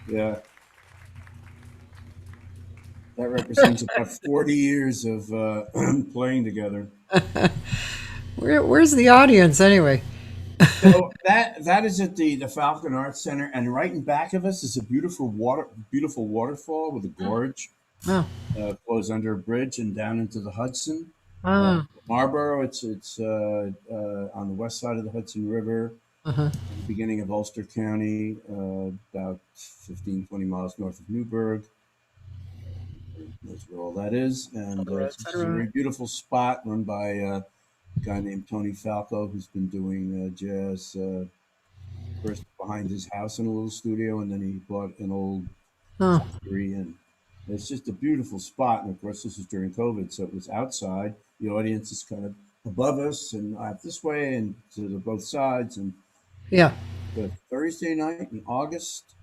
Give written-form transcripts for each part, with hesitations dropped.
Yeah. That represents about 40 years of playing together. Where's the audience anyway? So that is at the Falcon Arts Center, and right in back of us is a beautiful waterfall with a gorge. Oh, Flows under a bridge and down into the Hudson. oh, Marlboro, it's on the west side of the Hudson River, uh-huh. at the beginning of Ulster County, about 15, 20 miles north of Newburgh. That's where all that is. And it's a very beautiful spot run by a guy named Tony Falco, who's been doing jazz first behind his house in a little studio, and then he bought an old Oh, factory. And it's just a beautiful spot. And of course, this was during COVID, so it was outside. The audience is kind of above us and out this way and to the both sides. And yeah. the Thursday night in August,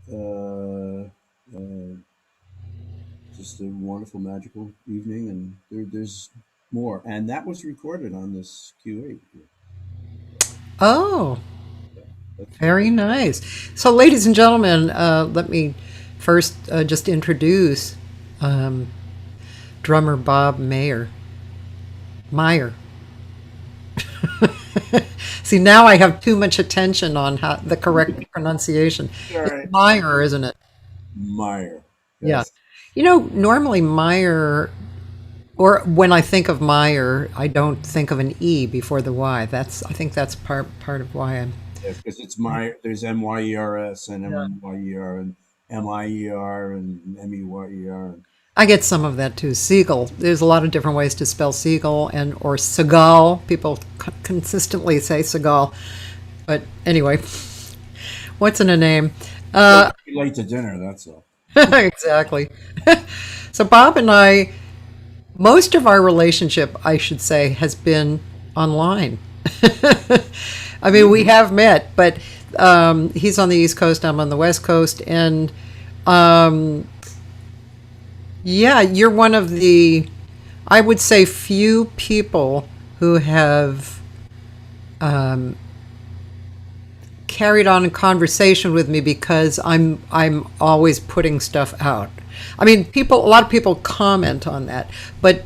just a wonderful, magical evening. And there's more. And that was recorded on this Q8 here. Oh, That's very nice. So, ladies and gentlemen, let me first just introduce um, drummer Bob Meyer. See, now I have too much attention on how the correct pronunciation. all It's right. Meyer, isn't it? Meyer. Yeah. Yes. You know, normally Meyer Or when I think of Meyer, I don't think of an E before the Y. I think that's part of why I'm. Yeah, because there's Myers and Myer and Mier and Meyr. I get some of that too. Siegel. There's a lot of different ways to spell Siegel and or Segal. People consistently say Segal, but anyway, what's in a name? Still pretty late to dinner, that's all. Exactly. So Bob and I, most of our relationship, I should say, has been online. I mean, we have met, but he's on the East Coast, I'm on the West Coast, and um, yeah, you're one of the, I would say, few people who have carried on a conversation with me because I'm always putting stuff out. I mean, a lot of people comment on that, but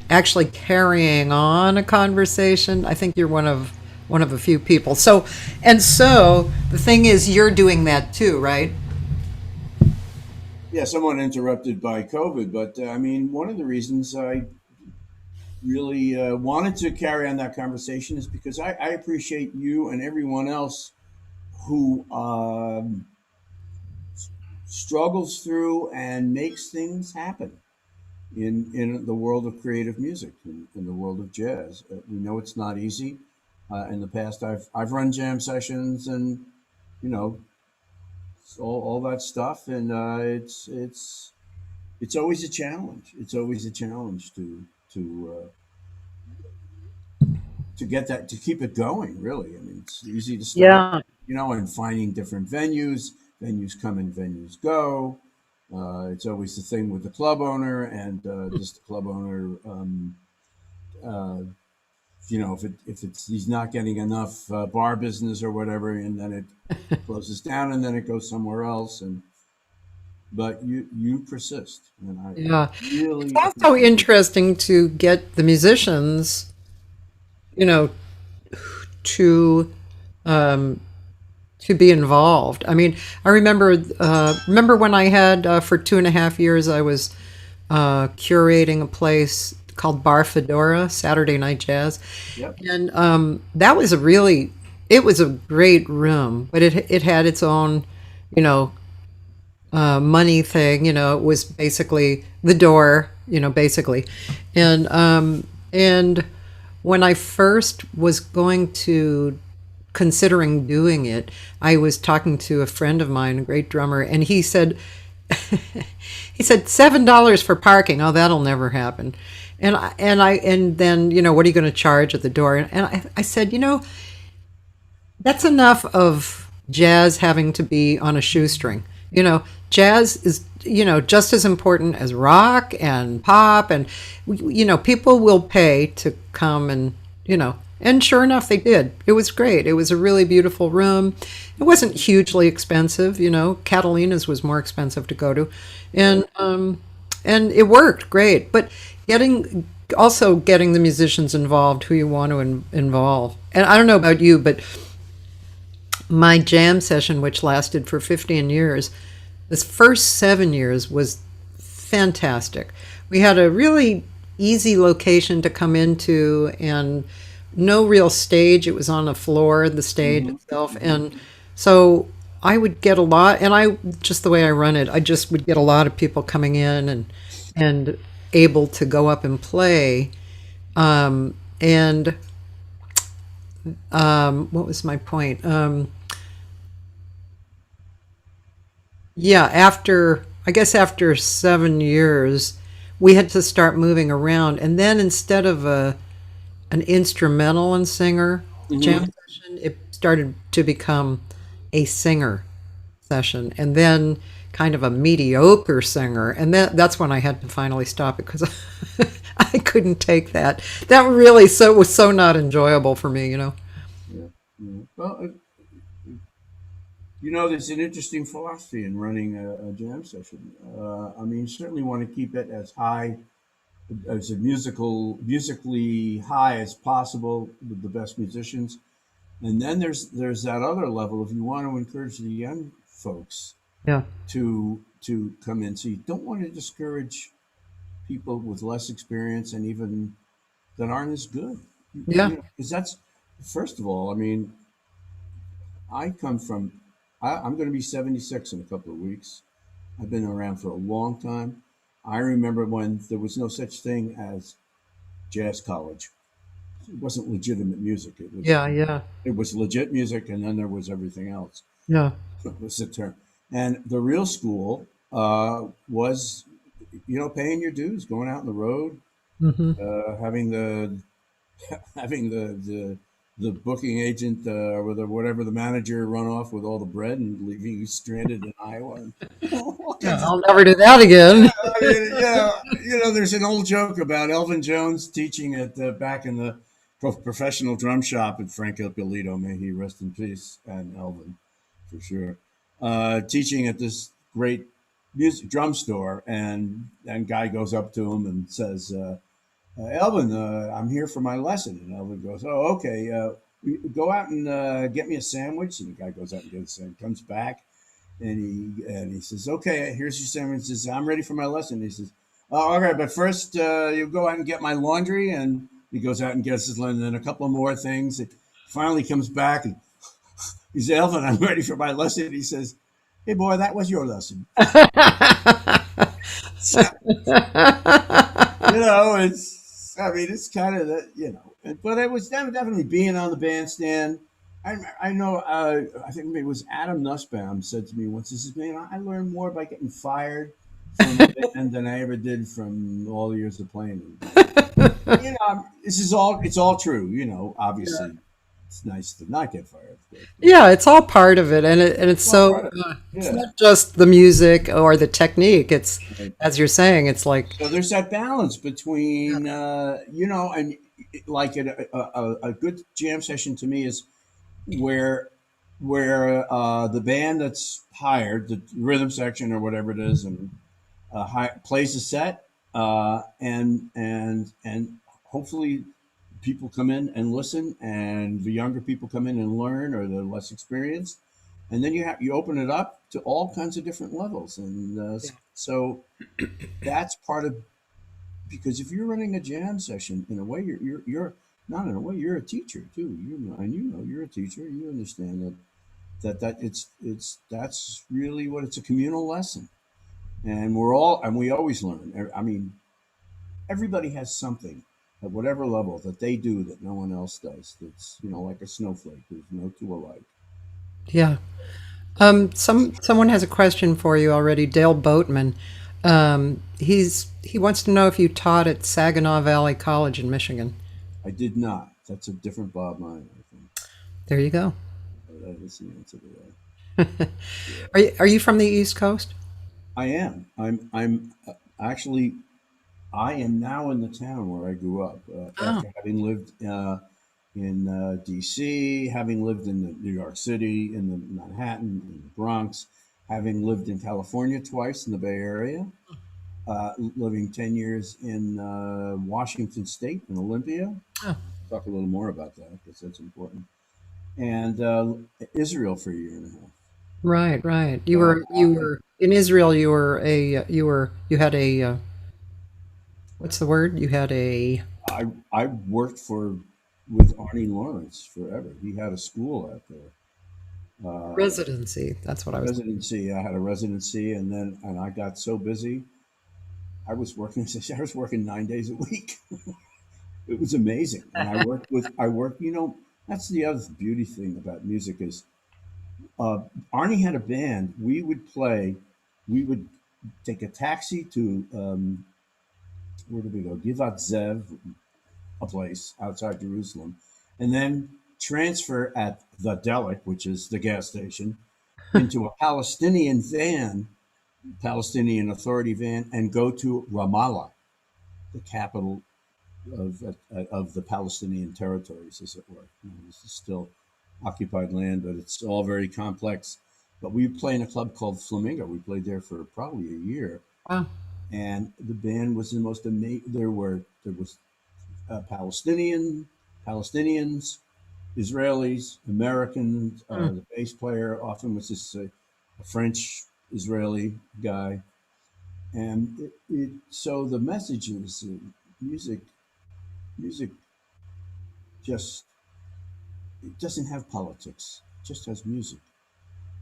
actually carrying on a conversation, I think you're one of a few people. So the thing is, you're doing that too, right? Yeah, somewhat interrupted by COVID, but I mean, one of the reasons I really wanted to carry on that conversation is because I appreciate you and everyone else who struggles through and makes things happen in the world of creative music, in the world of jazz. We know it's not easy. In the past, I've run jam sessions and you know all that stuff, and it's always a challenge. It's always a challenge to get that to keep it going. Really, I mean, it's easy to start, Yeah. and finding different venues. Venues come and venues go. It's always the thing with the club owner, and just the club owner. Uh, if it's he's not getting enough bar business or whatever, and then it closes down, and then it goes somewhere else. And but you persist, and I Yeah. It's really also appreciate it. interesting to get the musicians, you know, to um, to be involved. I mean, I remember when I had for 2.5 years I was curating a place called Bar Fedora, Saturday Night Jazz, Yep. and that was it was a great room, but it had its own, you know, money thing. You know, it was basically the door. You know, basically, and when I first was going to considering doing it, I was talking to a friend of mine, a great drummer, and he said, he said $7 for parking. Oh, that'll never happen. And then what are you going to charge at the door? And I said, that's enough of jazz having to be on a shoestring. Jazz is just as important as rock and pop, and people will pay to come and sure enough they did. It was great. It was a really beautiful room. It wasn't hugely expensive. Catalina's was more expensive to go to, and it worked great. But getting the musicians involved who you want to involve. And I don't know about you, but my jam session, which lasted for 15 years, this first 7 years was fantastic. We had a really easy location to come into and no real stage. It was on a floor, the stage Mm-hmm. itself. Mm-hmm. And so I would get a lot, and just the way I run it, I just would get a lot of people coming in and able to go up and play. And what was my point? Yeah, after 7 years, we had to start moving around, and then instead of an instrumental and singer jam Mm-hmm. session, it started to become a singer session, and then kind of a mediocre singer, and that's when I had to finally stop it because I couldn't take that. That really was so not enjoyable for me. Yeah. Yeah. Well, there's an interesting philosophy in running a jam session. I mean, you certainly want to keep it as high as musically high as possible with the best musicians. And then there's that other level if you want to encourage the young folks Yeah. to come in. So you don't want to discourage people with less experience and even that aren't as good. Yeah. Because that's first of all. I mean, I come from. I'm going to be 76 in a couple of weeks. I've been around for a long time. I remember when there was no such thing as jazz college. It wasn't legitimate music. Yeah. Yeah. It was legit music, and then there was everything else. Yeah. Was the term. And the real school was, paying your dues, going out on the road, Hmm. having having the booking agent or whatever the manager run off with all the bread and leaving you stranded in Iowa. And all Yeah. kinds of I'll never do that again. I mean, there's an old joke about Elvin Jones teaching at back in the professional drum shop at Franco Polito, may he rest in peace, and Elvin for sure, teaching at this great music drum store, and guy goes up to him and says, "Elvin, I'm here for my lesson." And Elvin goes, "Oh, okay. Go out and get me a sandwich." And the guy goes out and gets a sandwich, comes back, and he says, "Okay, here's your sandwich." He says, "I'm ready for my lesson." He says, "Oh, all right, but first you go out and get my laundry." And he goes out and gets his laundry, and then a couple of more things. It finally comes back, and he says, "Elvin, I'm ready for my lesson." He says, "Hey, boy, that was your lesson." So, it's kind of but it was definitely being on the bandstand. I know, I think it was Adam Nussbaum said to me once, he says, "Man, I learned more by getting fired from a band than I ever did from all the years of playing." It's all true, obviously. It's nice to not get fired. Yeah, it's all part of it, and it's It's all so part of it. it's Yeah. not just the music or the technique. It's Right. as you're saying, it's like So there's that balance between, and like a good jam session to me is where the band that's hired, the rhythm section or whatever it is, and plays a set, and hopefully people come in and listen, and the younger people come in and learn, or the less experienced, and then you open it up to all kinds of different levels, and so that's part of, because if you're running a jam session, in a way you're not, in a way you're a teacher too. You're a teacher. You understand that it's that's really what it's, a communal lesson, and we always learn. I mean, everybody has something at whatever level that they do that no one else does. That's like a snowflake. There's no two alike. yeah. Someone has a question for you already. Dale Boatman. He wants to know if you taught at Saginaw Valley College in Michigan. I did not. That's a different Bob Meyer, I think. There you go. That is the answer to that. Yeah. Are you from the East Coast? I am. I'm actually. I am now in the town where I grew up Oh, after having lived in D.C., having lived in New York City, in the Manhattan, in the Bronx, having lived in California twice in the Bay Area, living 10 years in Washington State in Olympia. oh, Talk a little more about that because that's important. And Israel for a year and a half. right, right. You So were you were in Israel. You had a what's the word? You had a I worked with Arnie Lawrence forever. He had a school out there. residency. That's what I was. Residency. I had a residency, and I got so busy. I was working. I was working 9 days a week. It was amazing, and I worked. That's the other beauty thing about music is Arnie had a band. We would play. We would take a taxi to where did we go? Givat Zev, a place outside Jerusalem, and then transfer at the Delic, which is the gas station, into a Palestinian Authority van, and go to Ramallah, the capital of the Palestinian territories, as it were. This is still occupied land, but it's all very complex. But we play in a club called Flamingo. We played there for probably a year, Wow. and the band was the most amazing. There was Palestinians, Israelis, Americans. Mm. The bass player often was just a French Israeli guy, and so the message is music. Music just it doesn't have politics; it just has music.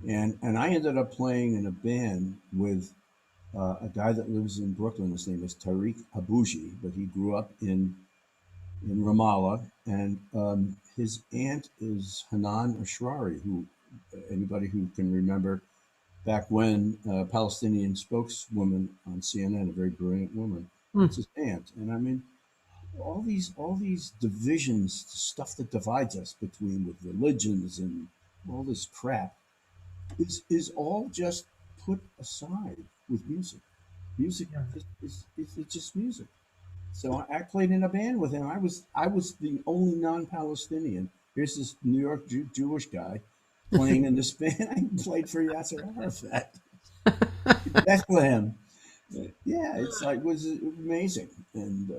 And I ended up playing in a band with a guy that lives in Brooklyn. His name is Tariq Abuji, but he grew up in Ramallah, and his aunt is Hanan Ashrari, who anybody who can remember back when Palestinian spokeswoman on CNN, a very brilliant woman. Hmm. That's his aunt, and I mean all these divisions, stuff that divides us between with religions and all this crap is all just put aside with music. Music is just music. So I played in a band with him. I was the only non-Palestinian. Here's this New York Jewish guy playing in this band. I played for Yasser Arafat in Bethlehem. Yeah, it's like was amazing, and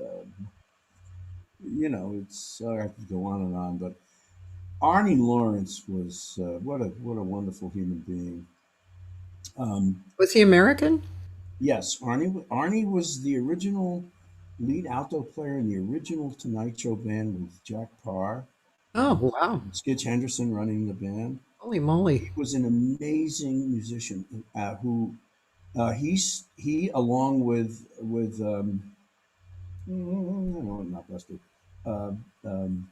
I could go on and on, but Arnie Lawrence was what a wonderful human being. Um, Was he American? yes, Arnie was the original lead alto player in the original Tonight Show band with Jack Parr, Oh, wow. Skitch Henderson running the band. Holy moly. He was an amazing musician who he along with no, not Buster. Uh, um,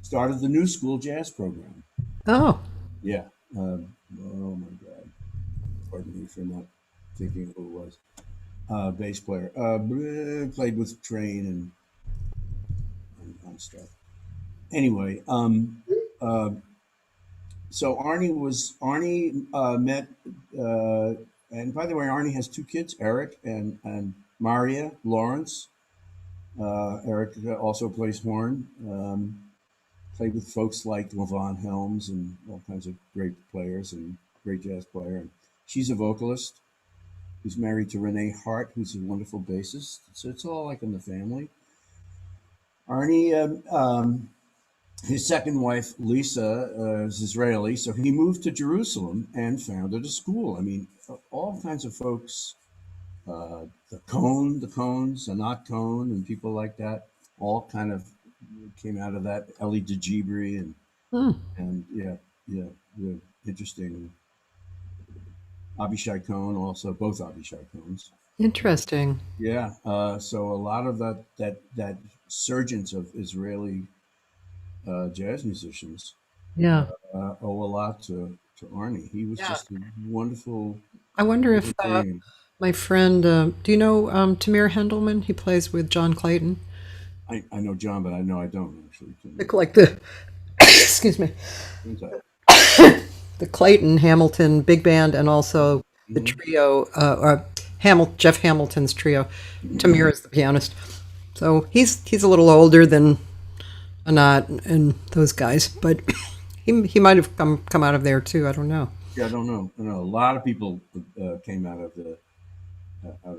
Started the New School Jazz program. Oh, Yeah. Oh my God. Pardon me for not thinking who it was. Bass player. Played with Train and stuff. Anyway, uh, so Arnie met, and by the way, Arnie has two kids, Eric and Maria Lawrence. Eric also plays horn. Played with folks like Levon Helms and all kinds of great players and great jazz player. And she's a vocalist who's married to Renee Hart, who's a wonderful bassist. So it's all like in the family. Arnie, his second wife, Lisa, is Israeli. So he moved to Jerusalem and founded a school. I mean, all kinds of folks, the Cohns, Anat Cohn, and people like that, all kind of came out of that. Ellie DeGibri hmm. and yeah, interesting. Abishai Cohen, also both Abishai Cohens. Interesting. Yeah, so a lot of that surgence of Israeli jazz musicians Yeah. owe a lot to Arnie. He was Yeah. just a wonderful I wonder if human being. my friend, do you know Tamir Hendelman? He plays with John Clayton. I know John, but I know I don't actually. Like the, excuse me, Who's that? the Clayton Hamilton big band, and also the Mhm. trio, Jeff Hamilton's trio. Tamir is the pianist. So he's a little older than Anat and those guys, but he might have come out of there too. I don't know. Yeah, I don't know. I know a lot of people came out of that out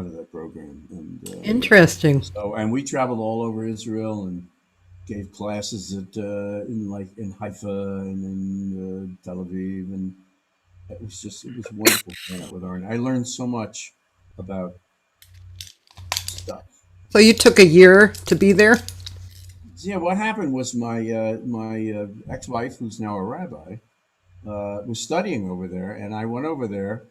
of that program, and Interesting. and we traveled all over Israel and gave classes in Haifa and in Tel Aviv, and it was wonderful hanging out with Arnie. I learned so much about stuff. So you took a year to be there? Yeah, what happened was my ex-wife, who's now a rabbi, was studying over there, and I went over there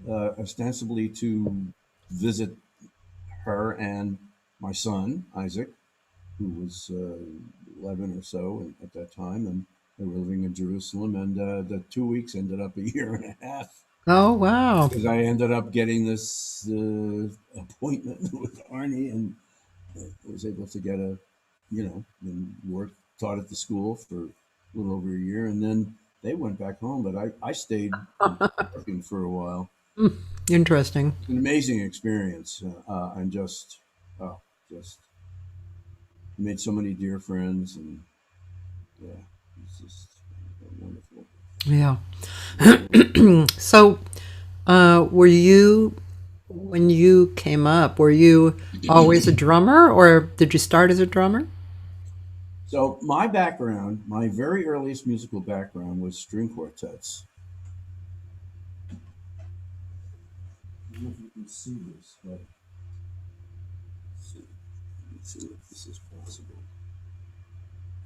ostensibly to visit her and my son Isaac, who was 11 or so at that time, and they were living in Jerusalem. And the 2 weeks ended up a year and a half Oh, wow. because I ended up getting this appointment with Arnie, and was able to get and taught at the school for a little over a year, and then they went back home, but I stayed working for a while. Hmm. Interesting. An amazing experience, and just made so many dear friends, and yeah, it's just wonderful. Yeah. So, were you, when you came up, were you always a drummer, or did you start as a drummer? So my very earliest musical background was string quartets. don't know if you can see this, but let's see if this is possible.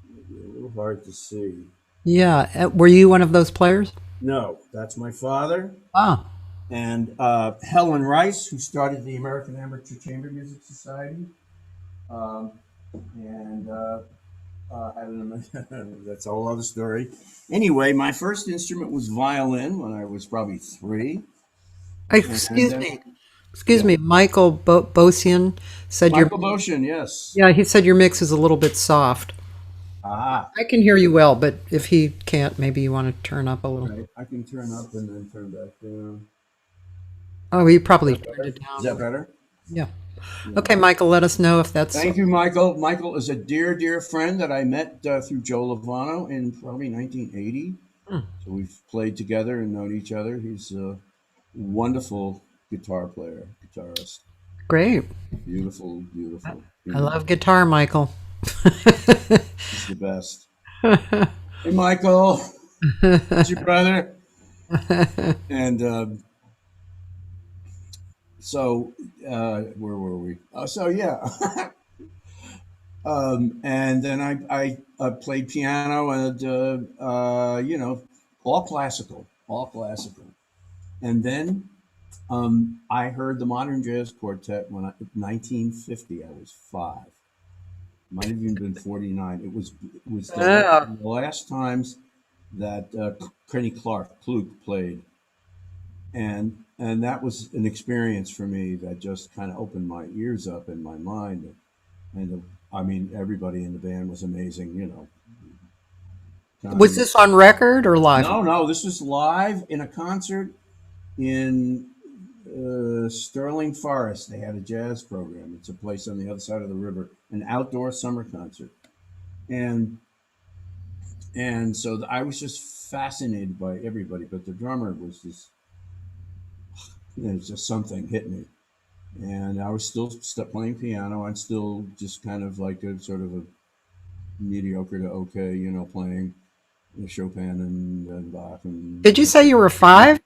Maybe a little hard to see. Yeah. Were you one of those players? No, that's my father. Ah, And Helen Rice, who started the American Amateur Chamber Music Society. Um, and I don't know, that's a whole other story. Anyway, my first instrument was violin when I was probably 3. And excuse then, me. Excuse yeah, me. Michael Bosian said your Michael Boshin, yes. yeah. He said your mix is a little bit soft. Ah, I can hear you well, but if he can't, maybe you want to turn up a little. right. I can turn up and then turn back down. Oh, you probably Is that turned better? it Is down. that better? Yeah. Yeah. Okay, Michael. Let us know if that's Thank you, Michael. Michael is a dear, dear friend that I met through Joe Lovano in probably 1980. Hmm, So we've played together and known each other. He's a wonderful guitar player, guitarist. great. Beautiful, beautiful. I love guitar, Michael. He's the best. Hey, Michael, it's your brother. And so, where were we? So, yeah. And then I played piano and, all classical, all classical. And then I heard the Modern Jazz Quartet when 1950. I was 5. Might have even been 49. It was Yeah. the last times that Kenny Clark played, and that was an experience for me that just kind of opened my ears up and my mind. And I mean, everybody in the band was amazing. Was Tanya. this on record or live? No, no, this was live in a concert in Sterling Forest. They had a jazz program. It's a place on the other side of the river, an outdoor summer concert, and so I was just fascinated by everybody. But the drummer was just, just something hit me, and I was still playing piano. I'm still just kind of like a sort of a mediocre to okay, playing Chopin and Bach and. Did you say you were 5?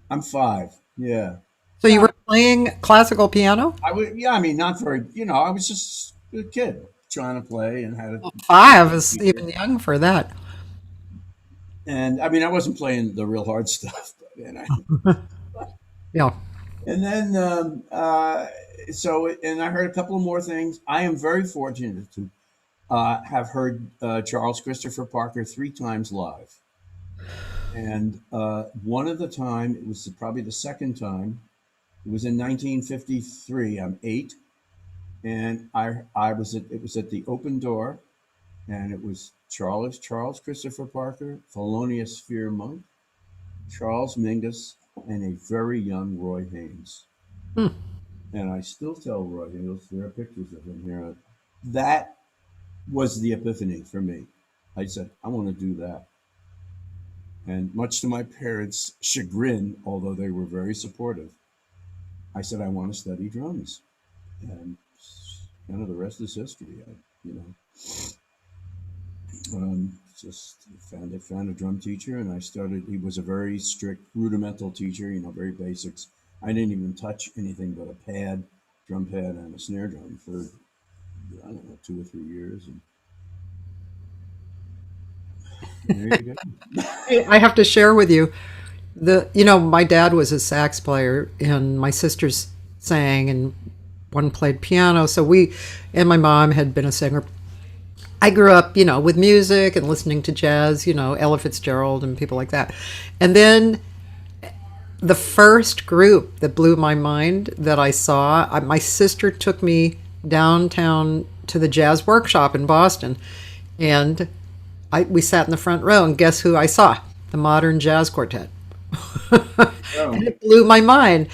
I'm 5. Yeah. So you Yeah, were playing classical piano? I would. Yeah, I mean, not very. I was just a kid trying to play and had a 5 is teacher. even young for that. And I mean, I wasn't playing the real hard stuff, but Yeah. and then and I heard a couple of more things. I am very fortunate to have heard Charles Christopher Parker 3 times live, and one of the time it was probably the second time. It was in 1953. I'm 8, and I was it was at the Open Door, and it was Charles Christopher Parker, Thelonious Sphere Monk, Charles Mingus, and a very young Roy Haynes. Hmm. And I still tell Roy Haynes, there are pictures of him here. That was the epiphany for me. I said, I want to do that. And much to my parents' chagrin, although they were very supportive, I said, I want to study drums. And kind of the rest is history. Just found a drum teacher, and I started. He was a very strict, rudimental teacher. Very basics. I didn't even touch anything but a pad, drum pad, and a snare drum for I don't know 2 or 3 years, and there you go. I have to share with you my dad was a sax player and my sisters sang and one played piano. And my mom had been a singer. I grew up, with music and listening to jazz, Ella Fitzgerald and people like that. And then the first group that blew my mind that I saw, my sister took me downtown to the Jazz Workshop in Boston, and we sat in the front row, and guess who I saw? The Modern Jazz Quartet. Oh, And it blew my mind.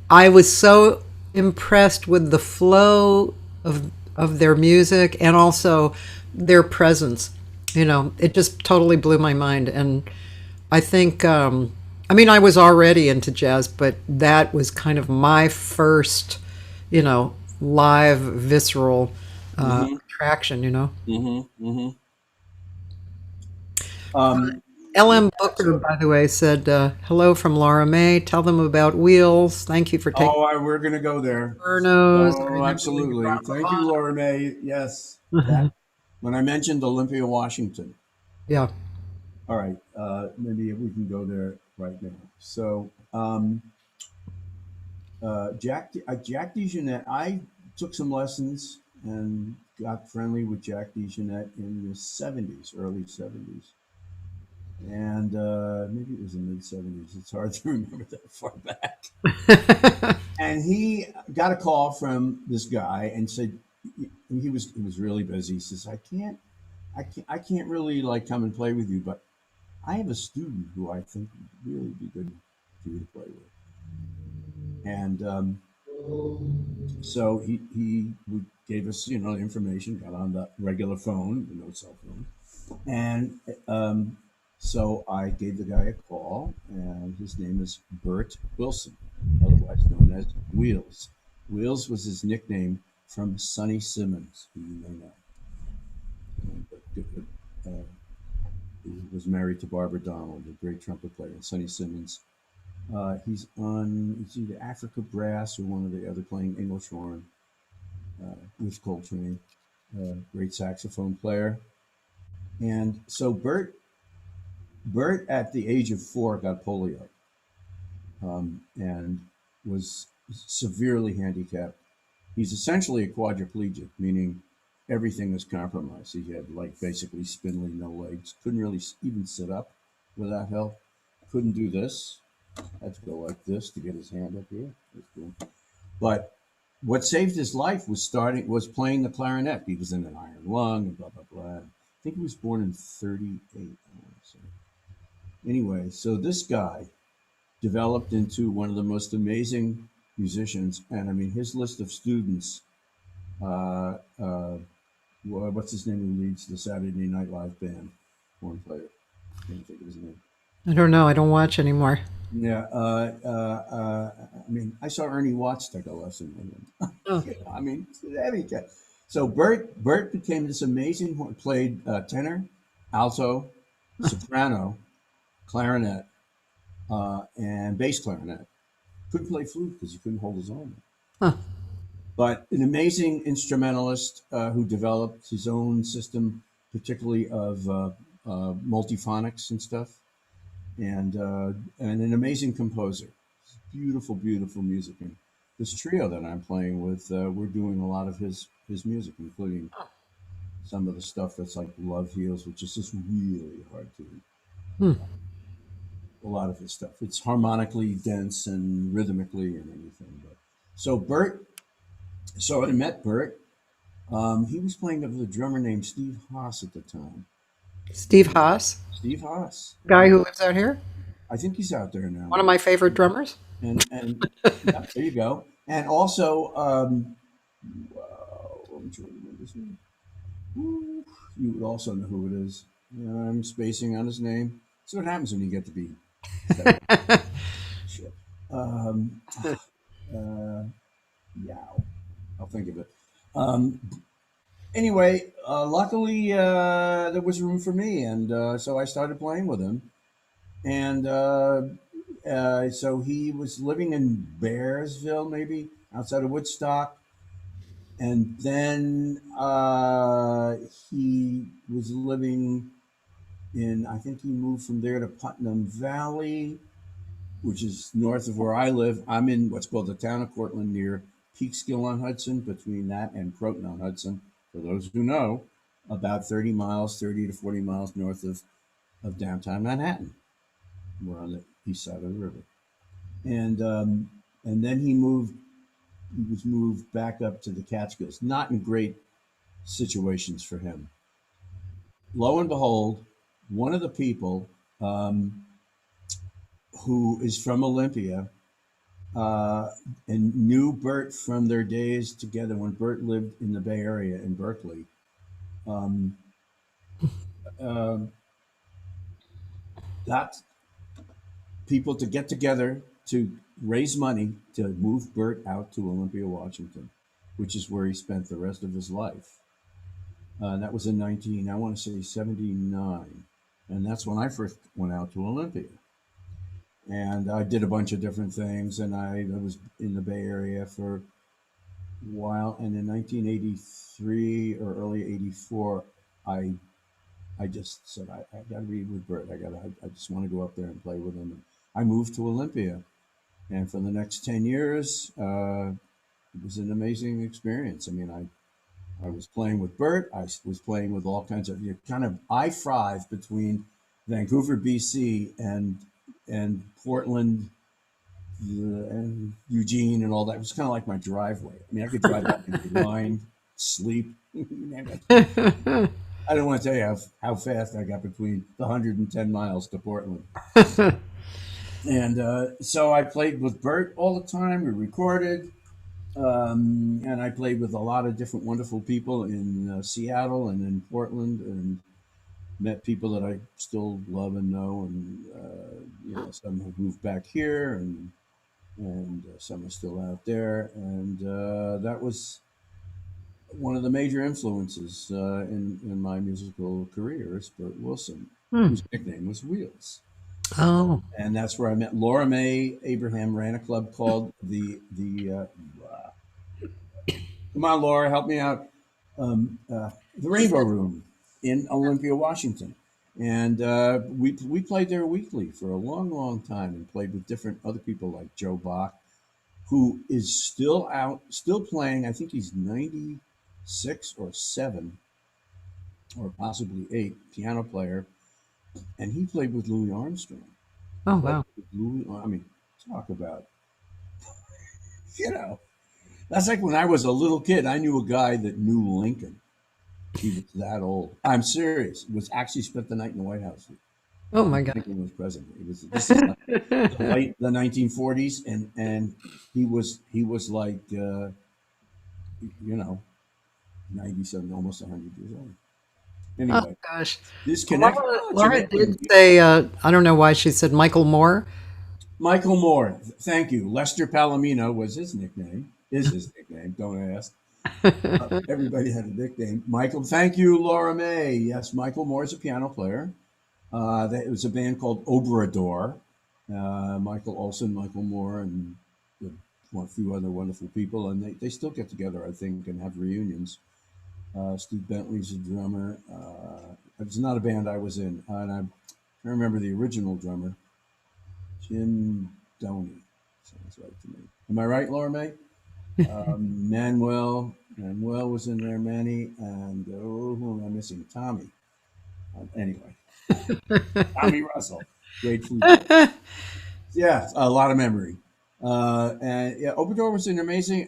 I was so impressed with the flow of their music and also their presence. It just totally blew my mind. And I think, I was already into jazz, but that was kind of my first, live, visceral mm-hmm, attraction. mm-hmm, mm-hmm. Um, L.M. Booker, by the way, said, hello from Laura May. Tell them about Wheels. Thank you for taking We're going to go there. Infernos. I Oh, remember when you absolutely. brought Thank you, Laura May. Yes. That, when I mentioned Olympia, Washington. Yeah. All right. Maybe we can go there right now. So, Jack DeJohnette, I took some lessons and got friendly with Jack DeJohnette in the 70s, early 70s. And maybe it was the mid 70s. It's hard to remember that far back. And he got a call from this guy and said he was really busy. He says, I can't really like come and play with you, but I have a student who I think would really be good for you to play with. And so he gave us, information, got on the regular phone, no cell phone. And so I gave the guy a call, and his name is Burt Wilson, otherwise known as Wheels. Wheels was his nickname from Sonny Simmons, who you may know. He was married to Barbara Donald, a great trumpet player, and Sonny Simmons. He's either Africa Brass or one of the other playing English horn with Coltrane, great saxophone player. And so Burt at the age of 4 got polio and was severely handicapped. He's essentially a quadriplegic, meaning everything was compromised. He had basically spindly, no legs, couldn't really even sit up without help, couldn't do this, had to go like this to get his hand up here. That's cool. But what saved his life was playing the clarinet. He was in an iron lung and blah, blah, blah. I think he was born in 38, I want to say. Anyway, so this guy developed into one of the most amazing musicians. And I mean, his list of students, what's his name who leads the Saturday Night Live band? Horn player. I can't think of his name. I don't know. I don't watch anymore. Yeah. I mean, I saw Ernie Watson take a lesson with him. Oh. I mean, heavy cat. So Burt became this amazing horn, played tenor, alto, soprano, clarinet, and bass clarinet. Couldn't play flute because he couldn't hold his own. Huh. But an amazing instrumentalist who developed his own system, particularly of multiphonics and stuff, and an amazing composer. Beautiful, beautiful music. And this trio that I'm playing with, we're doing a lot of his music, including some of the stuff that's like Love Heals, which is just really hard to read. A lot of his stuff. It's harmonically dense and rhythmically and everything. But so I met Burt. He was playing with a drummer named Steve Haas at the time. Steve Haas? Steve Haas. Guy who lives out here? I think he's out there now. One of my favorite drummers. And yeah, there you go. And also, I'm trying to remember his name. You would also know who it is. I'm spacing on his name. So what happens when you get to be shit. Yeah, I'll think of it. Anyway, luckily there was room for me, and so I started playing with him. And so he was living in Bearsville, maybe outside of Woodstock, and then he was living in. I think he moved from there to Putnam Valley, which is north of where I live. I'm in what's called the town of Cortland, near Peekskill on Hudson, between that and Croton on Hudson. For those who know, about 30 to 40 miles north of downtown Manhattan. We're on the east side of the river. And then he was moved back up to the Catskills. Not in great situations for him. Lo and behold, one of the people who is from Olympia and knew Burt from their days together when Burt lived in the Bay Area in Berkeley. Got people to get together to raise money to move Burt out to Olympia, Washington, which is where he spent the rest of his life. That was in I want to say 79. And that's when I first went out to Olympia. And I did a bunch of different things, and I was in the Bay Area for a while. And in 1983 or early '84, I just said I got to be with Burt. I just want to go up there and play with him. And I moved to Olympia, and for the next 10 years, it was an amazing experience. I mean, I was playing with Burt. I was playing with all kinds of kind of I-5 between Vancouver, BC, and Portland, and Eugene, and all that. It was kind of like my driveway. I mean, I could drive out and grind, sleep. I don't want to tell you how fast I got between the 110 miles to Portland. And so I played with Burt all the time. We recorded. And I played with a lot of different wonderful people in Seattle and in Portland, and met people that I still love and know. And some have moved back here, and some are still out there. And that was one of the major influences in my musical career is Burt Wilson, whose nickname was Wheels. Oh. And that's where I met Laura Mae Abraham. Ran a club called the come on, Laura, help me out. The Rainbow Room in Olympia, Washington. And we played there weekly for a long, long time, and played with different other people like Joe Bach, who is still out, still playing. I think he's 96 or 7, or possibly 8, piano player. And he played with Louis Armstrong. Oh, wow. I mean, talk about, that's like when I was a little kid, I knew a guy that knew Lincoln. He was that old. I'm serious. Was actually spent the night in the White House. Oh my God. Lincoln was president. This is like the 1940s, and he was like 97, almost 100 years old. Anyway, oh gosh, this connection. Laura did say, I don't know why she said Michael Moore. Michael Moore, thank you. Lester Palomino was his nickname. Is his nickname? Don't ask. Everybody had a nickname. Michael, thank you, Laura Mae. Yes, Michael Moore is a piano player. It was a band called Obrador. Michael Olson, Michael Moore, and a few other wonderful people. And they still get together, I think, and have reunions. Steve Bentley's a drummer. It was not a band I was in. And I remember the original drummer, Jim Doney. Sounds right to me. Am I right, Laura Mae? Manuel was in there, Manny, and who am I missing? Tommy. Anyway, Tommy Russell, great flute. Yeah, a lot of memory. And yeah, Obrador was an amazing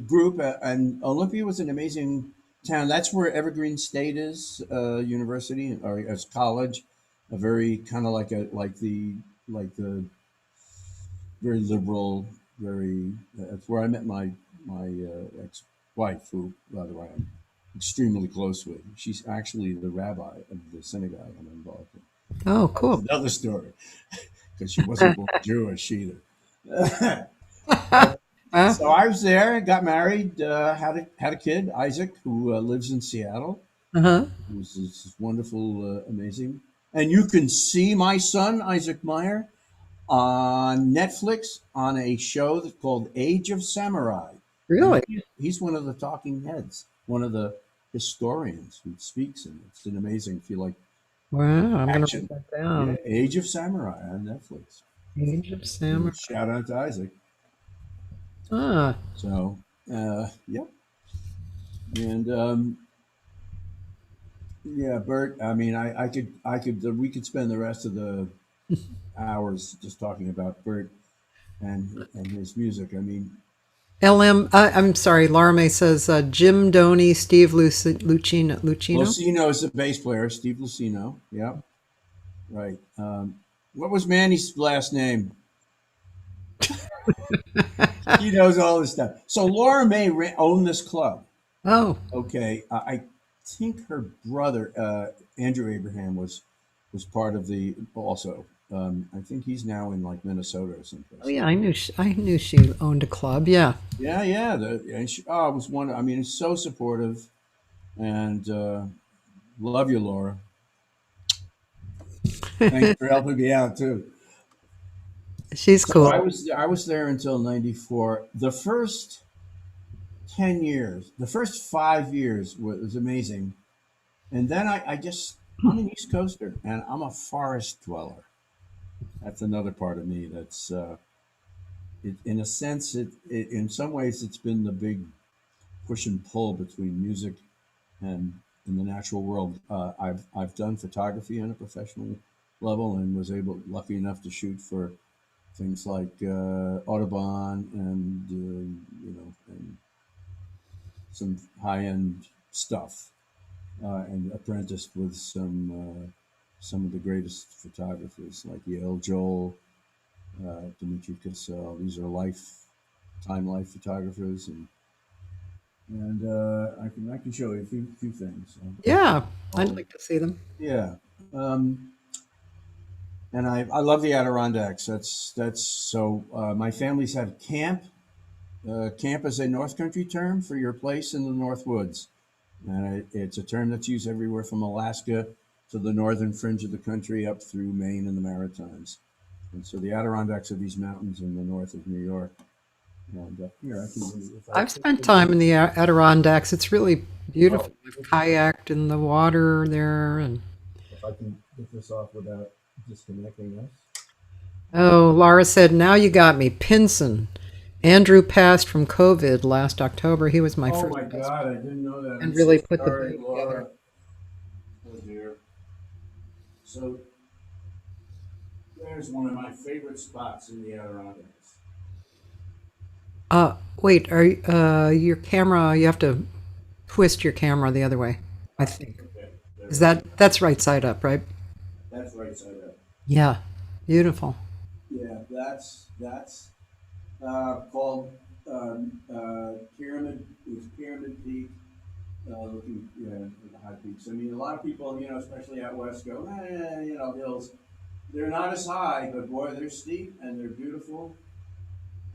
group, and Olympia was an amazing town. That's where Evergreen State is, university or as college, a very kind of like the very liberal, very. That's where I met my ex-wife, who, by the way, I'm extremely close with. She's actually the rabbi of the synagogue I'm involved in. Oh, cool. That's another story, because she wasn't born Jewish either. So I was there, got married, had a kid, Isaac, who lives in Seattle. It was this wonderful, amazing. And you can see my son, Isaac Meyer, on Netflix on a show that's called Age of Samurai. Really? He's one of the talking heads, one of the historians who speaks, and it's an amazing, if you like. Wow, I'm going to action. write that down. Yeah, Age of Samurai on Netflix. Age of Samurai. Shout out to Isaac. So, yep. And yeah, Burt. I mean, we could spend the rest of the hours just talking about Burt and his music. I mean, I'm sorry, Laura Mae says Jim Doney, Steve Lucino. Lucino is the bass player. Steve Lucino. Yep. Right. What was Manny's last name? He knows all this stuff. So Laura Mae owned this club. Oh. Okay. I think her brother, Andrew Abraham, was part of the also. I think he's now in like Minnesota or someplace. Oh yeah, I knew she owned a club. Yeah. Yeah. And she, it was one. I mean, it's so supportive, and love you, Laura. Thanks for helping me out too. She's So cool. I was there until '94. The first 10 years, the first 5 years was amazing, and then I'm an East Coaster and I'm a forest dweller. That's another part of me. In a sense, in some ways it's been the big push and pull between music and in the natural world. I've done photography on a professional level and was lucky enough to shoot for things like Audubon and and some high end stuff, and apprenticed with some of the greatest photographers like Yale Joel, Dimitri Cassell. These are life photographers, and I can show you a few things. Yeah, I'd I'll, like to see them. yeah, um, and I love the Adirondacks. That's so. My family's had camp. Camp is a North Country term for your place in the North Woods. It's a term that's used everywhere from Alaska to the northern fringe of the country up through Maine and the Maritimes. And so the Adirondacks are these mountains in the north of New York. And here, I can if I I've take spent the time in the Adirondacks. It's really oh, beautiful. I've kayaked in the water there, and if I can get this off without disconnecting us. oh, Laura said, "Now you got me." Pinson. Andrew passed from COVID last October. He was my Oh first my best God, I didn't know that. I'm and so really put the sorry, band together. Laura. Oh dear. So there's one of my favorite spots in the Adirondacks. Wait, your camera? You have to twist your camera the other way. I think Okay, there is we go. that's right side up, right? That's right side up. Yeah, beautiful. Yeah, that's called Pyramid. It was Pyramid Peak, looking at the high peaks. I mean, a lot of people, especially out west, go, hills. They're not as high, but boy, they're steep and they're beautiful.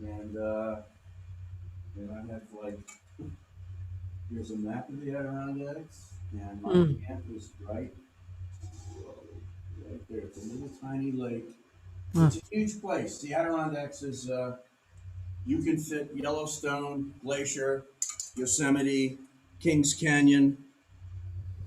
And I have like here's a map of the Adirondacks, and my Mm. camp is right there. It's a little tiny lake. Mm. It's a huge place. The Adirondacks is you can fit Yellowstone, Glacier, Yosemite, Kings Canyon,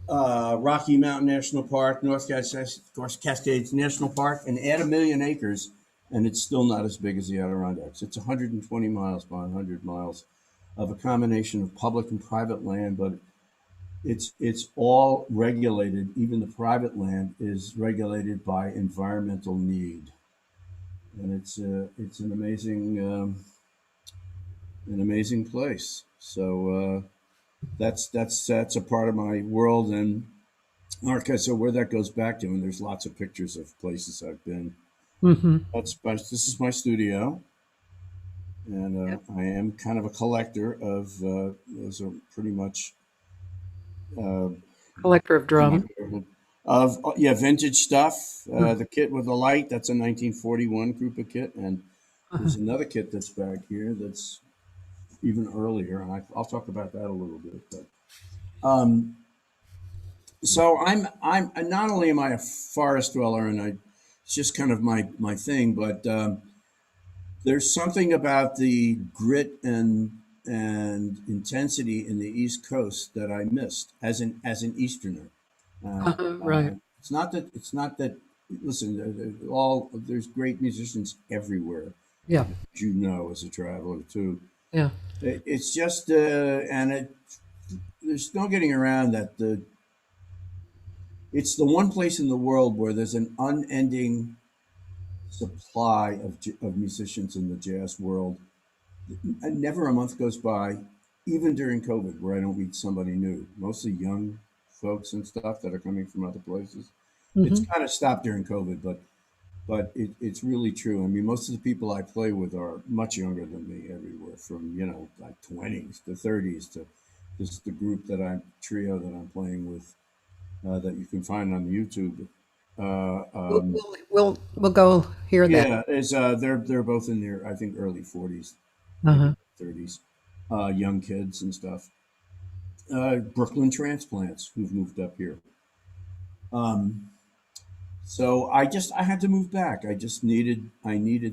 Rocky Mountain National Park, Cascades National Park, and add 1 million acres, and it's still not as big as the Adirondacks. It's 120 miles by 100 miles of a combination of public and private land, but it's all regulated. Even the private land is regulated by environmental need, and it's an amazing place. So that's a part of my world. And okay, so where that goes back to, and there's lots of pictures of places I've been. Hmm. This is my studio, and Yep. I am kind of a collector of those are pretty much uh, Collector of in my drum. neighborhood of yeah vintage stuff. Mm. The kit with the light, that's a 1941 group of kit, and Uh-huh. there's another kit that's back here that's even earlier, and I'll talk about that a little bit. But so I'm not only am I a forest dweller, and it's just kind of my thing, but there's something about the grit and intensity in the East Coast that I missed as an Easterner. Right. It's not that. Listen, there's great musicians everywhere, Yeah. as you know, as a traveler too. Yeah. It's just there's no getting around that it's the one place in the world where there's an unending supply of musicians in the jazz world. And never a month goes by, even during COVID, where I don't meet somebody new. Mostly young folks and stuff that are coming from other places. It's Hmm. kind of stopped during COVID, but it's really true. I mean, most of the people I play with are much younger than me, everywhere from like 20s to 30s to this the group trio that I'm playing with that you can find on YouTube. Uh, We'll, um, we'll we'll go hear that. yeah, is they're both in their I think early 40s, maybe Uh-huh. 30s, young kids and stuff. Brooklyn transplants who've moved up here. Um, So I had to move back. I needed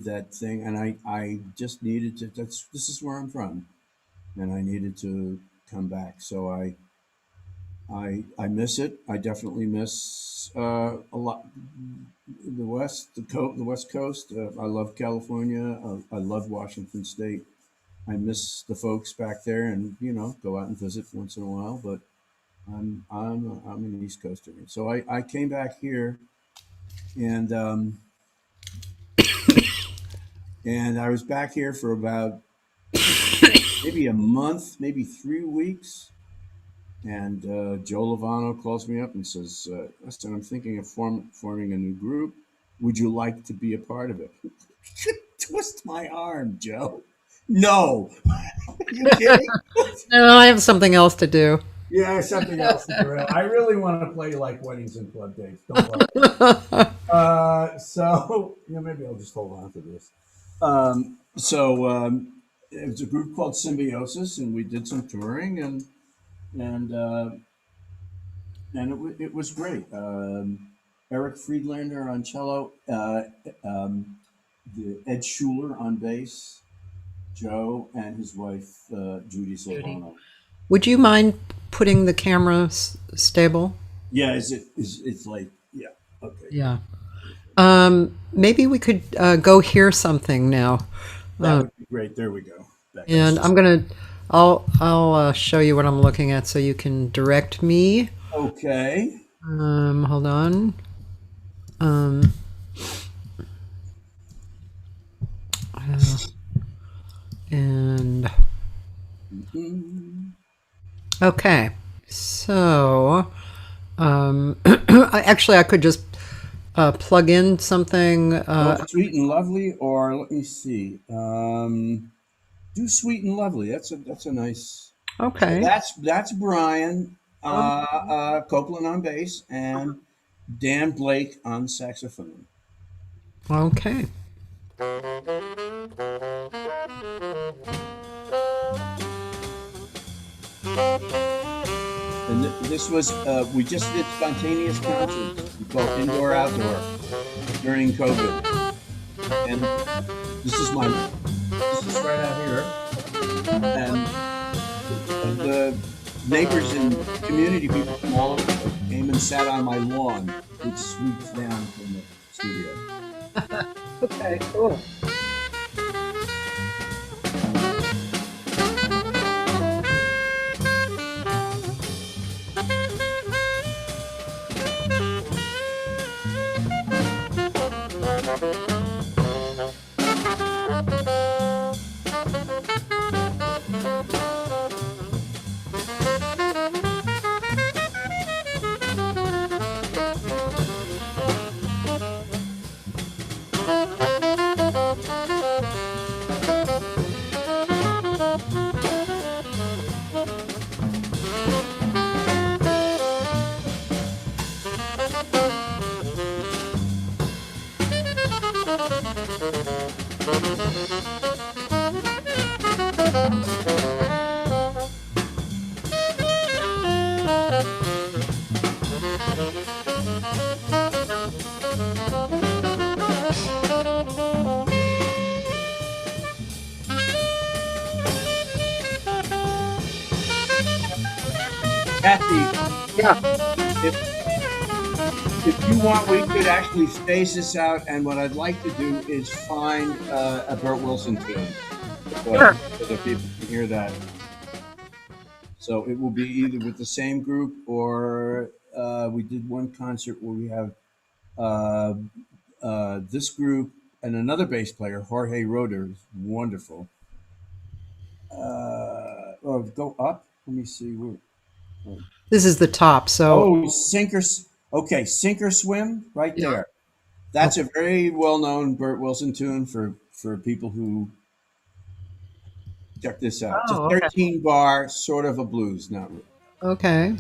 that thing, and I just needed to. This is where I'm from, and I needed to come back. So I miss it. I definitely miss a lot the West Coast. I love California. I love Washington State. I miss the folks back there, and go out and visit once in a while. But I'm an East Coaster, so I came back here, and I was back here for about maybe a month, maybe 3 weeks. And Joe Lovano calls me up and says, "Listen, I'm thinking of forming a new group. Would you like to be a part of it?" Twist my arm, Joe. No. You kidding? No, I have something else to do. Yeah, something else to do. I really want to play like weddings and club dates. Don't worry. So maybe I'll just hold on to this. It was a group called Symbiosis, and we did some touring, and it was great. Eric Friedlander on cello, Ed Schuller on bass, Joe and his wife Judi Silvano. Would you mind putting the camera stable? Yeah, it's like, yeah, okay. Yeah. Maybe we could go hear something now. That would be great. There we go. And I'll show you what I'm looking at so you can direct me. Okay. Hold on. And okay, so I could just plug in something. Sweet and Lovely, or let me see. Do Sweet and Lovely. That's a nice. Okay. So that's Brian Copeland on bass and Dan Blake on saxophone. Okay. And this was we just did spontaneous concerts. We call indoor outdoor during COVID, and this is right out here, and the neighbors and community people from all over the place came and sat on my lawn, which sweeps down from the studio. Okay, cool. Cathy, yeah. If you want, we could actually space this out, and what I'd like to do is find a Burt Wilson tune, Sure. so that people can hear that. So it will be either with the same group, or we did one concert where we have this group and another bass player, Jorge Roder, is wonderful. Go up. Let me see. This is the top. So Sink or Swim, right there. That's a very well-known Burt Wilson tune for people who check this out. Oh, it's a 13-bar, sort of a blues, not really. Okay.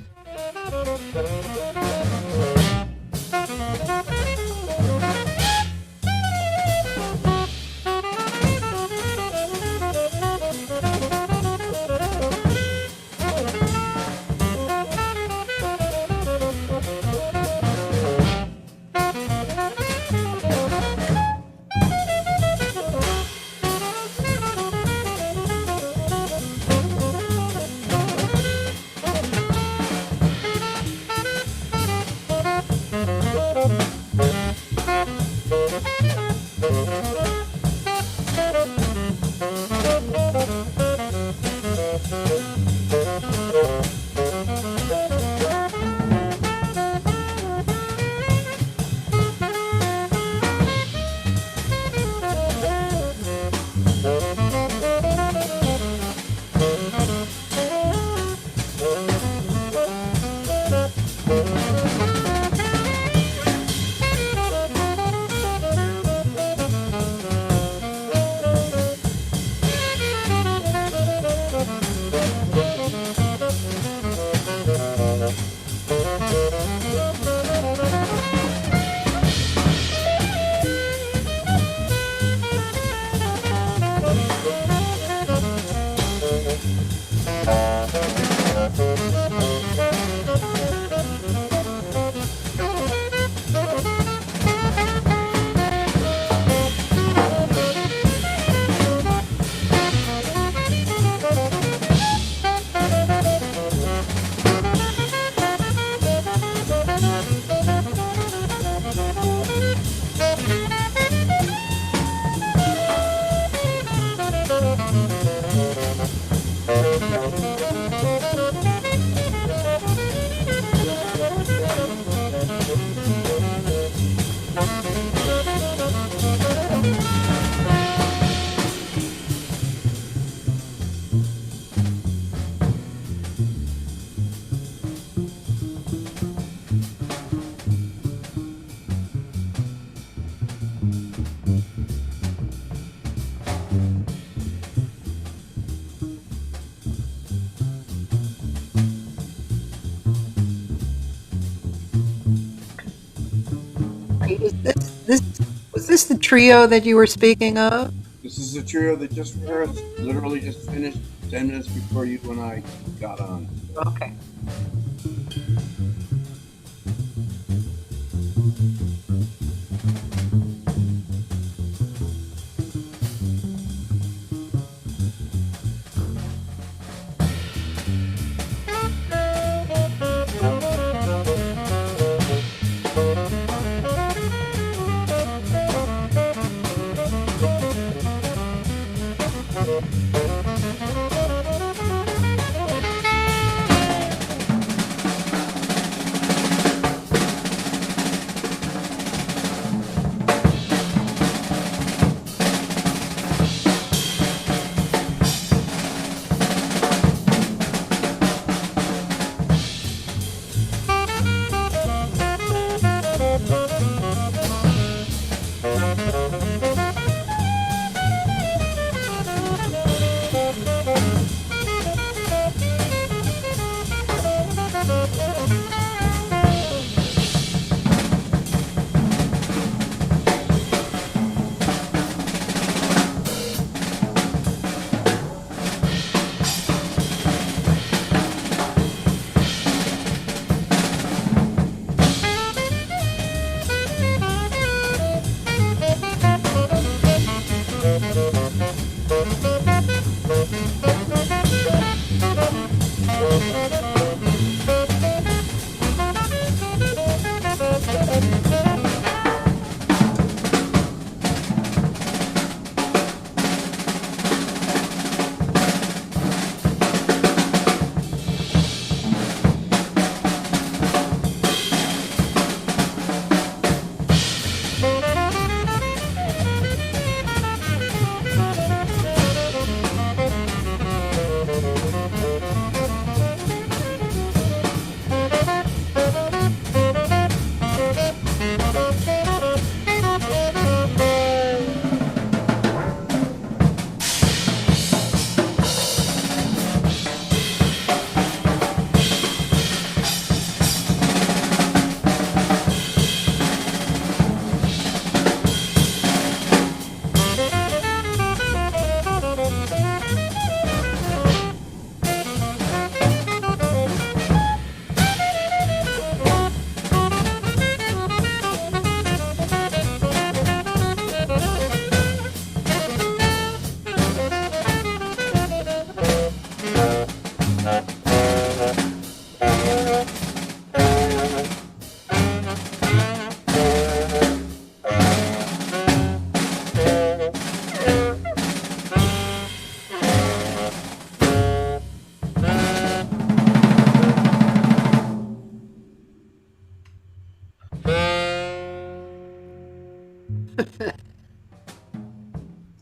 Was this the trio that you were speaking of? This is a trio that just rehearsed, literally just finished 10 minutes before you and I got on. Okay.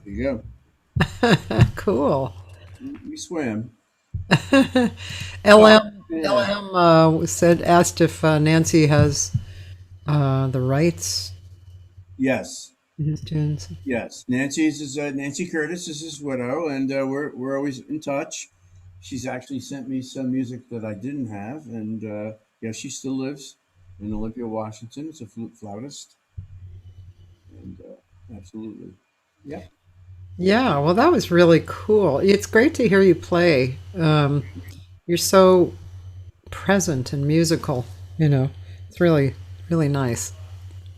There you Cool. go. We swam. Yeah. LM said asked if Nancy has the rights Yes. to his tunes. Yes. Nancy Curtis is his widow, and we're always in touch. She's actually sent me some music that I didn't have, and yeah, she still lives in Olympia, Washington. It's a flute flautist, and absolutely, yeah. Yeah, well, that was really cool. It's great to hear you play. You're so present and musical. It's really, really nice.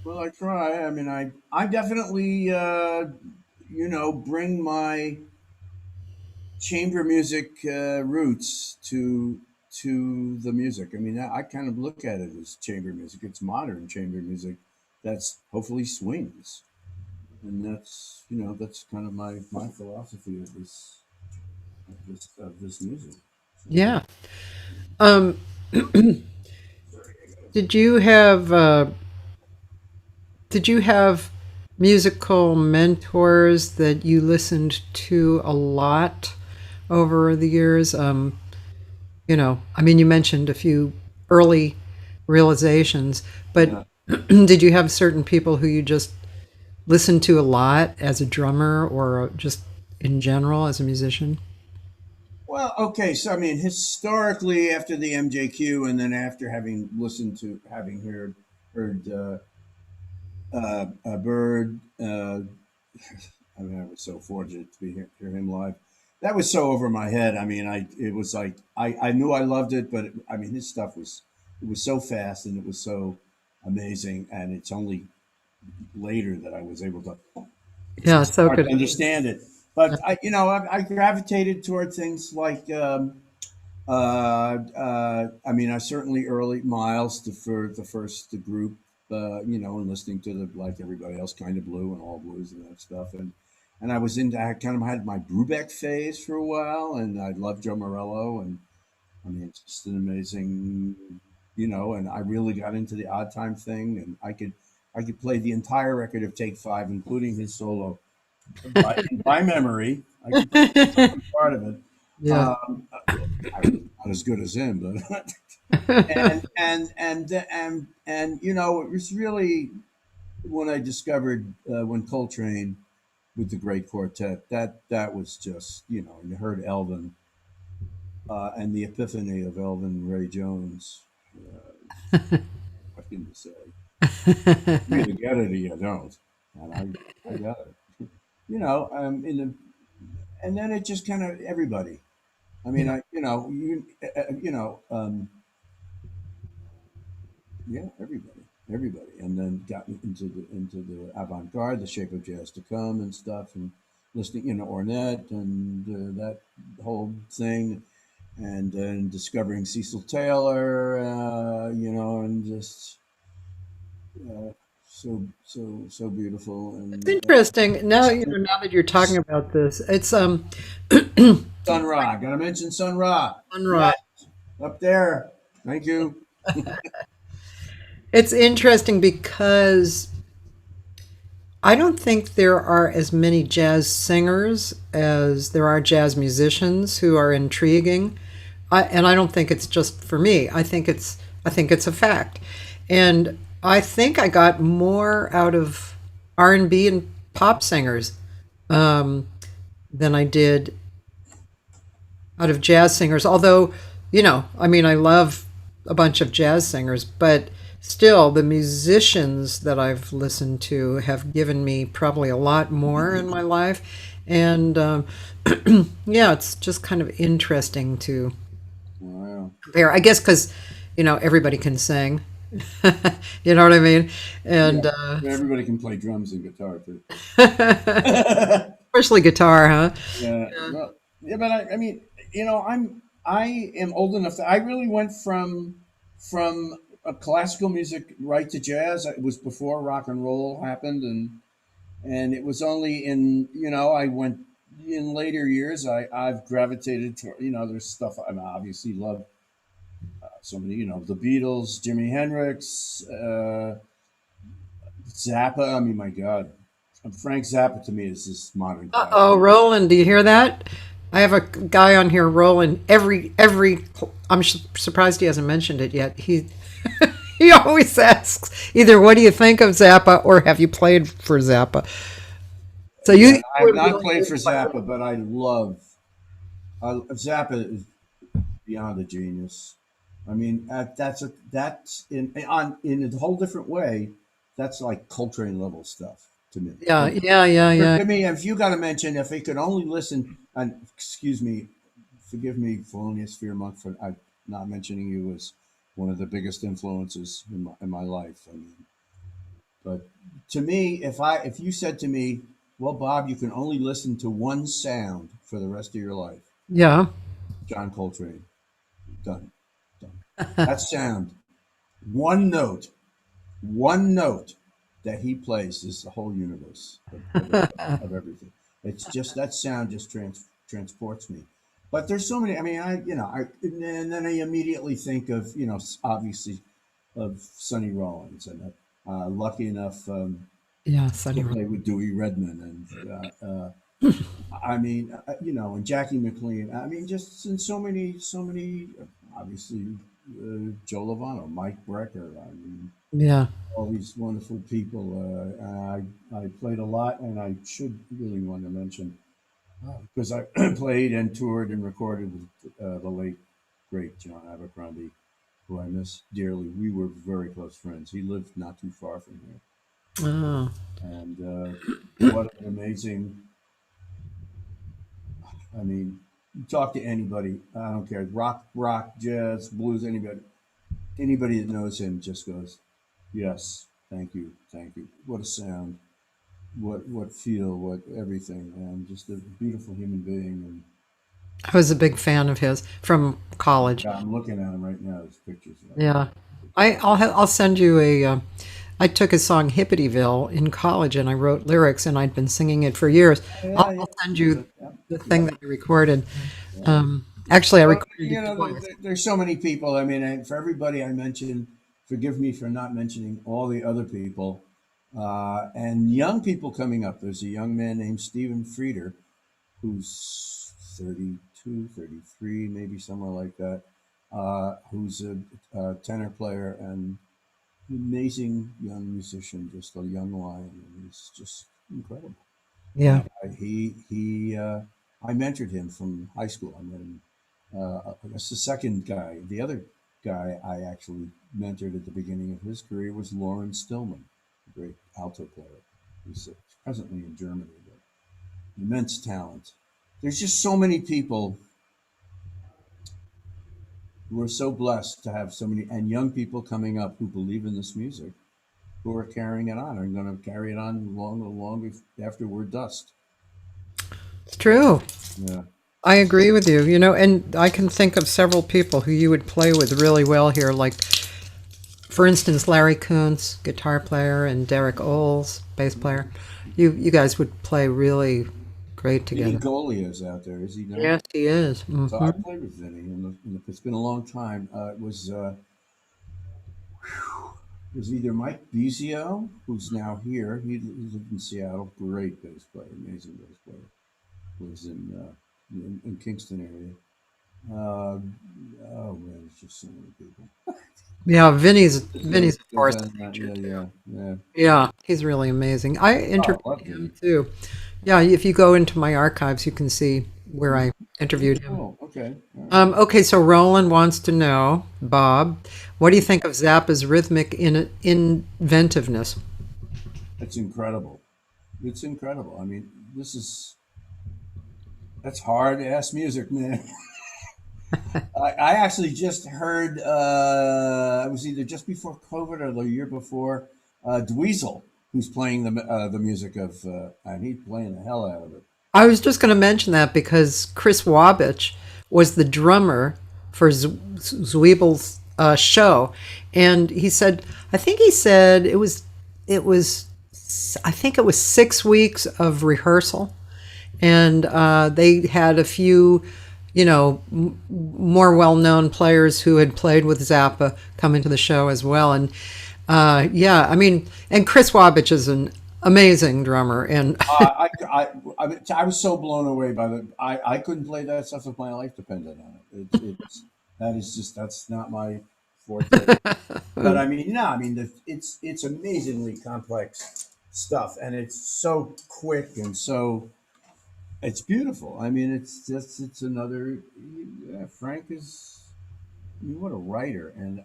Well, I try. I mean, I definitely bring my chamber music roots to the music. I mean, I kind of look at it as chamber music. It's modern chamber music that's hopefully swings, and that's kind of my philosophy of this music. So, Yeah. Um, did you have uh, did you have musical mentors that you listened to a lot over the years? I mean, you mentioned a few early realizations, but yeah. did you have certain people who you just listened to a lot as a drummer or just in general as a musician? Well, okay. So I mean, historically, after the MJQ, and then after having listened to having heard Bird. I mean, I was so fortunate to hear him live. That was so over my head. I mean, it was like I knew I loved it, but I mean, his stuff was it was so fast and it was so amazing. And it's only later that I was able to Yeah, so start could to understand it. But I gravitated toward things like I mean, I certainly early Miles for the first group, and listening to the like everybody else, kind of blue and all blues and that stuff, and I kind of had my Brubeck phase for a while, and I loved Joe Morello, and I mean, it's just an amazing, and I really got into the odd time thing, and I could play the entire record of Take Five, including his solo, by memory. I could play every part of it. yeah. I was not as good as him, but it was really when I discovered when Coltrane with the great quartet that was just you heard Elvin and the epiphany of Elvin Ray Jones. What can you say? You either get it or you don't, and I got it. In the and then it just kind of everybody. I mean, Yeah. yeah, everybody, and then got into the avant garde, the shape of jazz to come, and stuff, and listening, Ornette and that whole thing, and then discovering Cecil Taylor, and just so beautiful, It's and interesting. Now that you're talking about this, it's Sun Ra. Gotta mention Sun Ra. Unra. Matt, up there. Thank you. It's interesting because I don't think there are as many jazz singers as there are jazz musicians who are intriguing. And I don't think it's just for me. I think it's a fact. And I think I got more out of R&B and pop singers than I did out of jazz singers. Although, I mean, I love a bunch of jazz singers, but still, the musicians that I've listened to have given me probably a lot more in my life. And yeah, it's just kind of interesting to Wow. compare. I guess because, everybody can sing. You know what I mean? Yeah. And Everybody can play drums and guitar too. especially guitar, huh? Yeah. Well, yeah, but I mean, I am old enough that I really went from classical music right to jazz. It was before rock and roll happened, and it was only I went in later years. I've gravitated to there's stuff I obviously love. So many the Beatles, Jimi Hendrix, Zappa. I mean, my God, Frank Zappa to me is this modern classic. Oh, Roland, do you hear that? I have a guy on here, Roland. I'm surprised he hasn't mentioned it yet. He always asks either what do you think of Zappa or have you played for Zappa? So Yeah, you I have not played for Zappa, but Zappa is beyond a genius. I mean, that's in a whole different way. That's like Coltrane level stuff to me. yeah, yeah, yeah, yeah. To me, if you got to mention, if he could only listen, and excuse me, forgive me, Felonious Fear Monk, for not mentioning you as one of the biggest influences in my life. I mean, but to me, if you said to me, well, Bob, you can only listen to one sound for the rest of your life, Yeah. John Coltrane, done, done. That sound, one note, one note that he plays is the whole universe of everything. It's just that sound just transports me. But there's so many. I mean, and then I immediately think of obviously of Sonny Rollins, and lucky enough Yeah, to Sunny. play with Dewey Redman, and I mean, and Jackie McLean. I mean, just in so many. Obviously, Joe Lovano, Mike Brecker. I mean, Yeah. all these wonderful people. I played a lot, and I should really want to mention because I played and toured and recorded with the late great John Abercrombie, who I miss dearly. We were very close friends. He lived not too far from here, Oh. And what an amazing, I mean, you talk to anybody, I don't care, rock, jazz, blues, anybody that knows him just goes, yes, thank you. What a sound, what feel, what everything, and just a beautiful human being. And I was a big fan of his from college. yeah, I'm looking at him right now. There's pictures of him. Yeah. I'll send you a. I took a song Hippityville in college and I wrote lyrics and I'd been singing it for years. Oh, yeah, yeah. I'll send you Yeah, the yeah, thing that I recorded. yeah. Actually, I Well, recorded it twice. there's so many people. I mean, for everybody I mentioned, forgive me for not mentioning all the other people. And young people coming up. There's a young man named Stephen Frieder, who's 32, 33, maybe somewhere like that, who's a tenor player and amazing young musician, just a young lion. And he's just incredible. Yeah. I mentored him from high school. I met him. That's the second guy. The other guy I actually mentored at the beginning of his career was Lauren Stillman, a great alto player. He's presently in Germany, but immense talent. There's just so many people who are so blessed to have so many, and young people coming up who believe in this music, who are carrying it on, and going to carry it on long after we're dust. It's true. Yeah. I agree with you. And I can think of several people who you would play with really well here, like, for instance, Larry Kuntz, guitar player, and Derek Oles, bass player. You guys would play really great Vinny together. Golia is out there, is he not? Yes, he is. So I played with Vinny, it's been a long time. It was either Mike Bizio, who's now here. He lived in Seattle. Great bass player, amazing bass player. Lives in Kingston area. Oh man, it's just so many people. Yeah, Vinny's a force of nature Yeah, too. yeah. Yeah, he's really amazing. I Oh, I interviewed love him Vinny. too. Yeah, if you go into my archives, you can see where I interviewed him. Oh, okay. All right. Okay, so Roland wants to know, Bob, what do you think of Zappa's rhythmic inventiveness? It's incredible. It's incredible. I mean, that's hard ass music, man. I actually just heard, it was either just before COVID or the year before, Dweezil, who's playing the music of, and he's playing the hell out of it. I was just going to mention that because Chris Wabich was the drummer for Zweibel's show, and I think he said I think it was 6 weeks of rehearsal, and they had a few, more well-known players who had played with Zappa come into the show as well, and yeah, I mean, and Chris Wabich is an amazing drummer, and I was so blown away by I couldn't play that stuff if my life depended on it. That's not my forte. But I mean, no, I mean, it's amazingly complex stuff, and it's so quick and it's beautiful. I mean, it's another. Yeah, Frank is. I mean, what a writer, and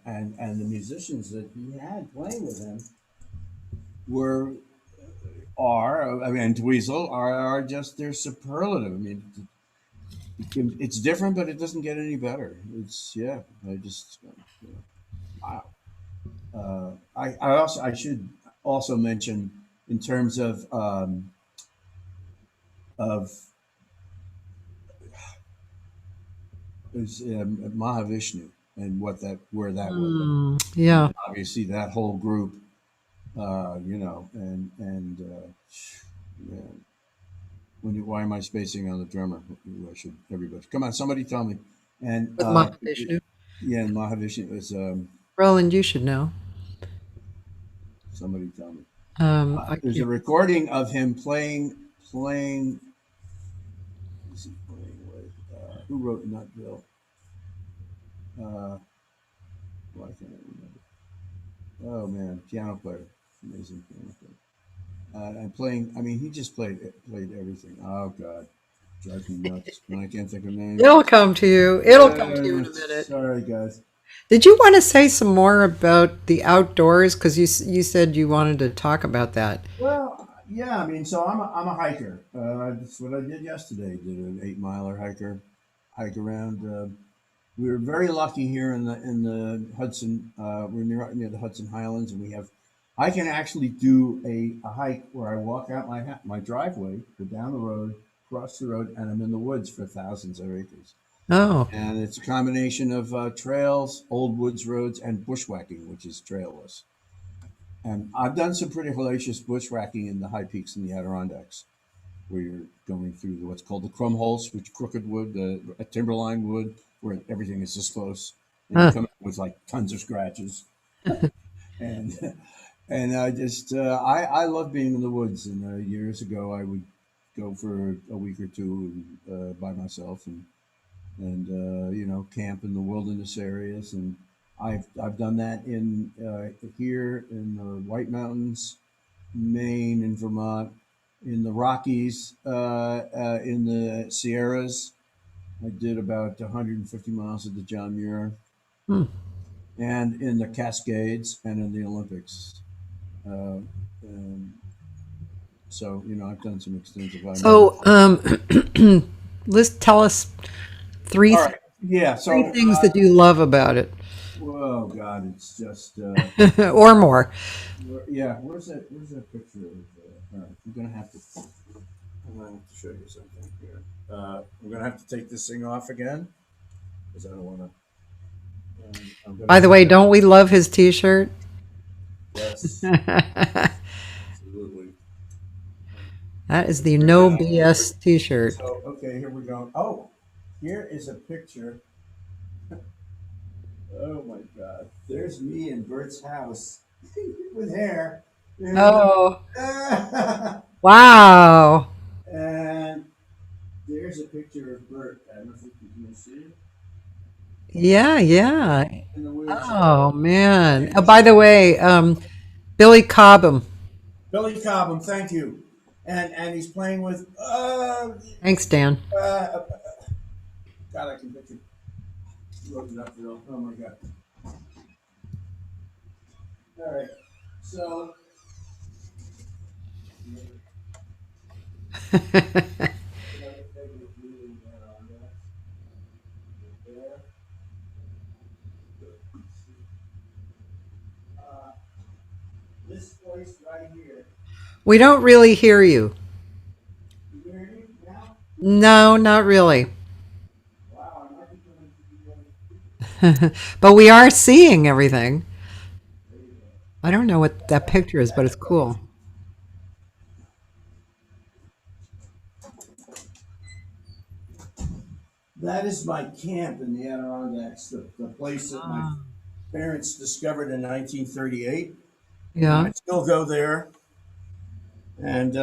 the musicians that he had playing with him were I mean, and Dweezil are just they're superlative. I mean, it's different, but it doesn't get any better. It's yeah, I just wow. I should also mention in terms of Mahavishnu and where that went. yeah. Obviously, that whole group, yeah. Why am I spacing on the drummer? I should everybody come on. Somebody tell me. And With Mahavishnu. yeah, Mahavishnu is Roland, you should know. somebody tell me. I There's a can't. recording of him playing. Who's he playing with? Who wrote Nut Bill? Why can't I remember? Oh man, piano player, amazing piano player. And playing. I mean, he just played everything. Oh God, drives me nuts when I can't think of names. It'll come to you. It'll come to you in a minute. Sorry, guys. Did you want to say some more about the outdoors? Because you said you wanted to talk about that. Well, yeah, I mean, so I'm a hiker. That's what I did yesterday. Did an 8 miler hike around. We were very lucky here in the Hudson. We're near the Hudson Highlands, and I can actually do a hike where I walk out my driveway, go down the road, cross the road, and I'm in the woods for thousands of acres. Oh, And it's a combination of trails, old woods roads, and bushwhacking, which is trailless. And I've done some pretty hellacious bushwhacking in the high peaks in the Adirondacks, where you're going through what's called the crumb holes, which crooked wood, a timberline wood, where everything is this close, and you huh. come up with like tons of scratches. And and I just I love being in the woods. And years ago, I would go for a week or two by myself and camp in the wilderness areas. And I've done that in here in the White Mountains, Maine, and Vermont, in the Rockies, in the Sierras. I did about 150 miles of the John Muir, Hmm. and in the Cascades and in the Olympics. Uh, and so I've done some extensive hiking. So, let's tell us three All th- right. Yeah. three So, things that you love about it, oh God, it's just or more. yeah. Where's that picture of? All right, I'm gonna have to show you something here. I'm gonna have to take this thing off again because I don't want to. I'm gonna By the have way, to. don't we love his T-shirt? Yes, That absolutely. is the Here we no go. BS T-shirt. So okay, here we go. Oh, here is a picture. Oh my God! There's me in Bert's house with hair. Oh, And wow! there's a picture of Bert. I don't know if you can see it Yeah, yeah. in the wheelchair. Oh man. Oh, And by the way, Billy Cobham. Billy Cobham, thank you. And he's playing with Thanks, Dan. uh, God, I can picture. Look it up, Bill. Oh my God! All right, so this place right here. We don't really hear you. You hear me now? No, not really. Wow, I might be coming to you. But we are seeing everything. I don't know what that picture is, but it's cool. That is my camp in the Adirondacks, the place that my parents discovered in 1938. And Yeah. I still go there. And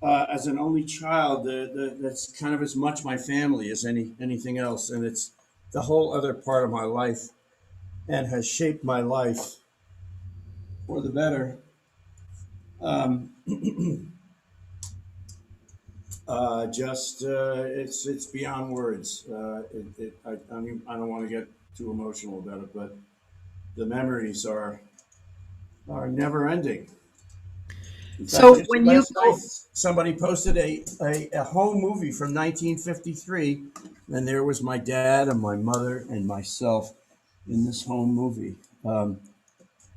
as an only child, that's kind of as much my family as anything else. And it's the whole other part of my life and has shaped my life for the better. Um, just it's beyond words. I don't want to get too emotional about it, but the memories are never ending. In fact, So just when you last night go, somebody posted a home movie from 1953, and there was my dad and my mother and myself in this home movie.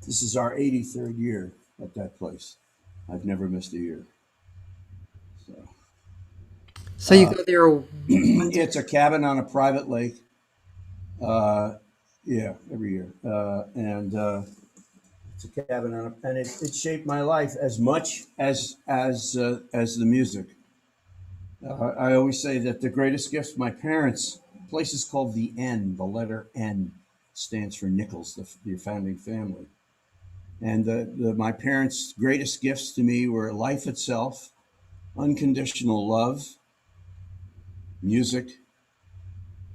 This is our 83rd year at that place. I've never missed a year. So so you go there it's a cabin on a private lake. Yeah, every year, and it's a cabin on a, and it shaped my life as much as the music. I always say that the greatest gift my parents, place is called the N. The letter N stands for Nichols, the founding family. And my parents' greatest gifts to me were life itself, unconditional love, music,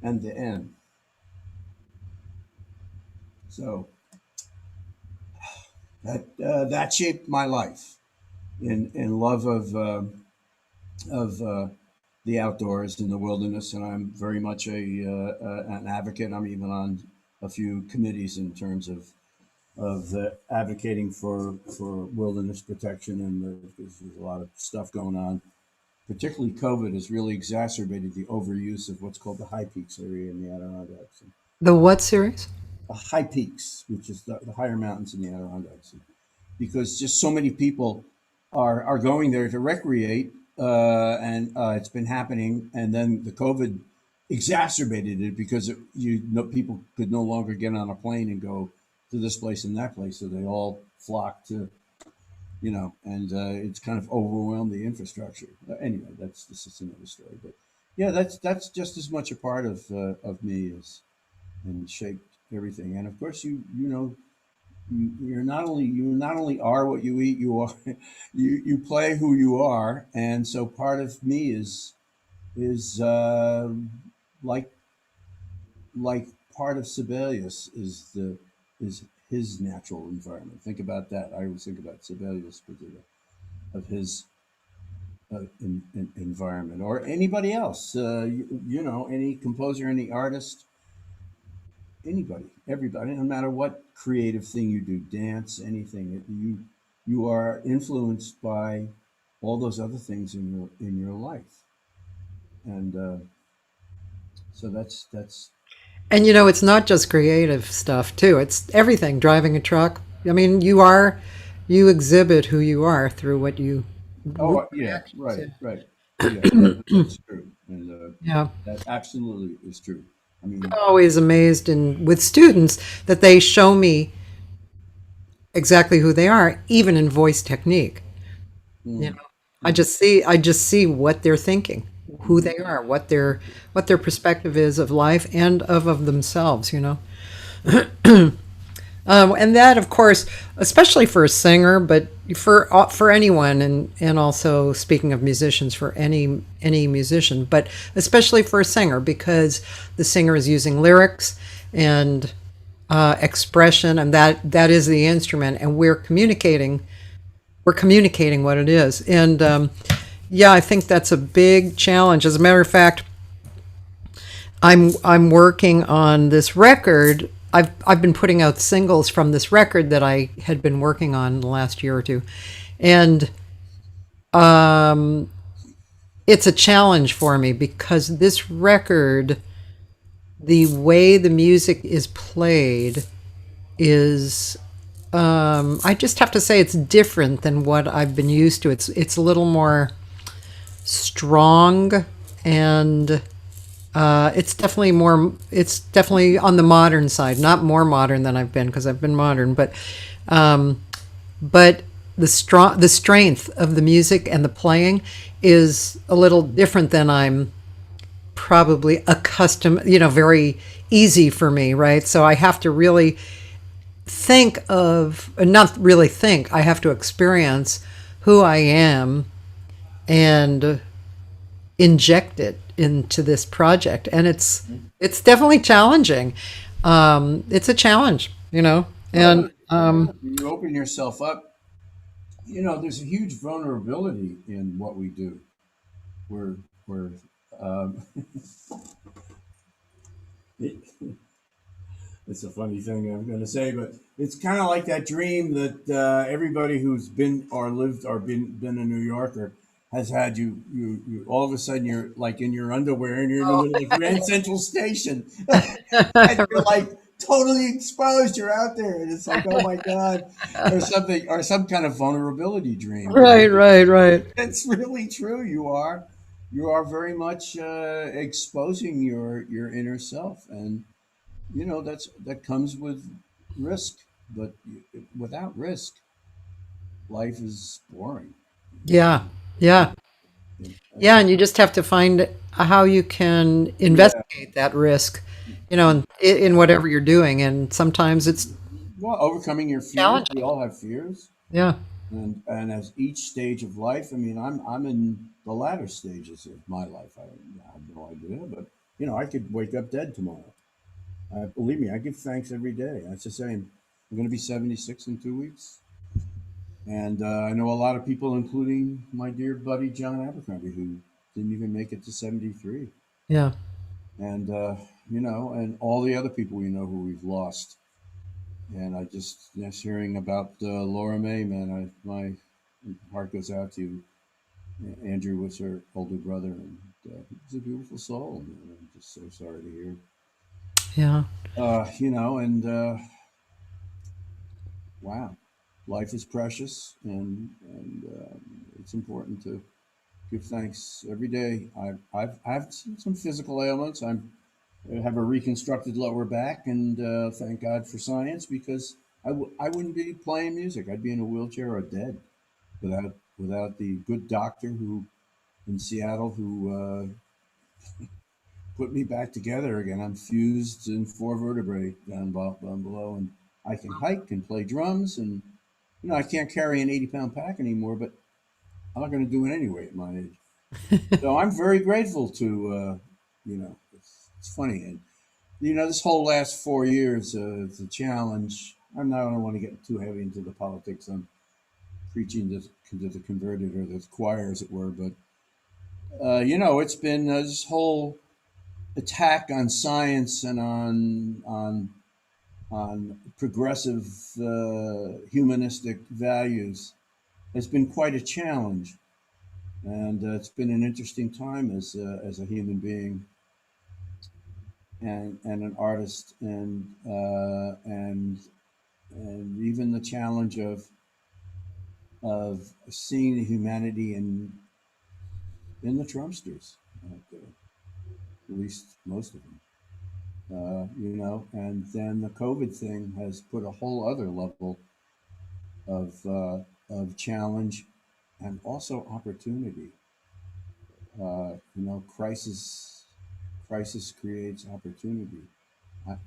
and the N. So that shaped my life in love of the outdoors and the wilderness, and I'm very much an advocate. I'm even on a few committees in terms of advocating for wilderness protection, and there's a lot of stuff going on. Particularly, COVID has really exacerbated the overuse of what's called the high peaks area in the Adirondacks. The what series? The high peaks, which is the higher mountains in the Adirondacks, because just so many people are going there to recreate, and it's been happening. And then the COVID exacerbated it because people could no longer get on a plane and go to this place and that place, so they all flocked to, and it's kind of overwhelmed the infrastructure. Anyway, that's this is another story, but yeah, that's just as much a part of me as and shaped everything. And of course, you not only are what you eat, you are you play who you are, and so part of me is like like part of Sibelius is his natural environment. Think about that. I always think about Sibelius because of his environment, or anybody else. Any composer, any artist, anybody, everybody, no matter what creative thing you do, dance, anything, you are influenced by all those other things in your life, and so that's And it's not just creative stuff too. It's everything. Driving a truck. I mean, you exhibit who you are through what you. oh yeah, Reactions, right, yeah. right, yeah, that's true, and Yeah. that absolutely is true. I mean, I'm always amazed with students that they show me exactly who they are, even in voice technique. You know, mm, I just see what they're thinking, who mhm. they are, what their perspective is of life and of themselves. And that, of course, especially for a singer, but for anyone, and also speaking of musicians, for any musician, but especially for a singer, because the singer is using lyrics and expression, and that is the instrument, and we're communicating what it is, and yeah, I think that's a big challenge. As a matter of fact, I'm working on this record. I've been putting out singles from this record that I had been working on the last year or two, and it's a challenge for me because this record, the way the music is played, is I just have to say it's different than what I've been used to. It's a little more strong, and it's definitely on the modern side, not more modern than I've been because I've been modern, but the strength of the music and the playing is a little different than I'm probably accustomed, very easy for me, right? So I have to really not really think, I have to experience who I am and inject it into this project, and it's definitely challenging. It's a challenge, Well, and when you open yourself up, there's a huge vulnerability in what we do. We're um, it's a funny thing I'm going to say, but it's kind of like that dream that everybody who's been or lived or been a New Yorker has had. You all of a sudden you're like in your underwear and you're in the middle of Grand Central Station, and you're like totally exposed. You're out there, and it's like, oh my god, or something, or some kind of vulnerability dream. right, right, right. It's really true. You are very much exposing your inner self, and that comes with risk, but without risk life is boring. Yeah, yeah, That's yeah, just and you just have to find how you can yeah. investigate that risk, in whatever you're doing, and sometimes it's Well, overcoming your fears, we challenging. all have fears, Yeah, and as each stage of life, I mean, I'm in the latter stages of my life. I have no idea, but I could wake up dead tomorrow. Believe me, I give thanks every day. That's the same. I'm going to be 76 in 2 weeks. And I know a lot of people, including my dear buddy John Abercrombie, who didn't even make it to 73. Yeah. And, and all the other people we know who we've lost. And I just hearing about Laura May, man, my heart goes out to Andrew was her older brother, and he was a beautiful soul. And I'm just so sorry to hear. Yeah. Wow, life is precious, and it's important to give thanks every day. I've some physical ailments. I have a reconstructed lower back, and thank God for science, because I wouldn't be playing music. I'd be in a wheelchair or dead without the good doctor who in Seattle who put me back together again. I'm fused in 4 vertebrae down below, and I can hike and play drums, and I can't carry an 80-pound pack anymore, but I'm not going to do it anyway at my age. So I'm very grateful to, it's funny. And, this whole last 4 years, it's a challenge. I don't want to get too heavy into the politics. I'm preaching to the converted, or the choir, as it were. But, it's been this whole attack on science and on progressive humanistic values has been quite a challenge. And it's been an interesting time as a human being and an artist, and even the challenge of seeing the humanity in the Trumpsters, at least most of them. And then the COVID thing has put a whole other level of challenge and also opportunity. Crisis creates opportunity.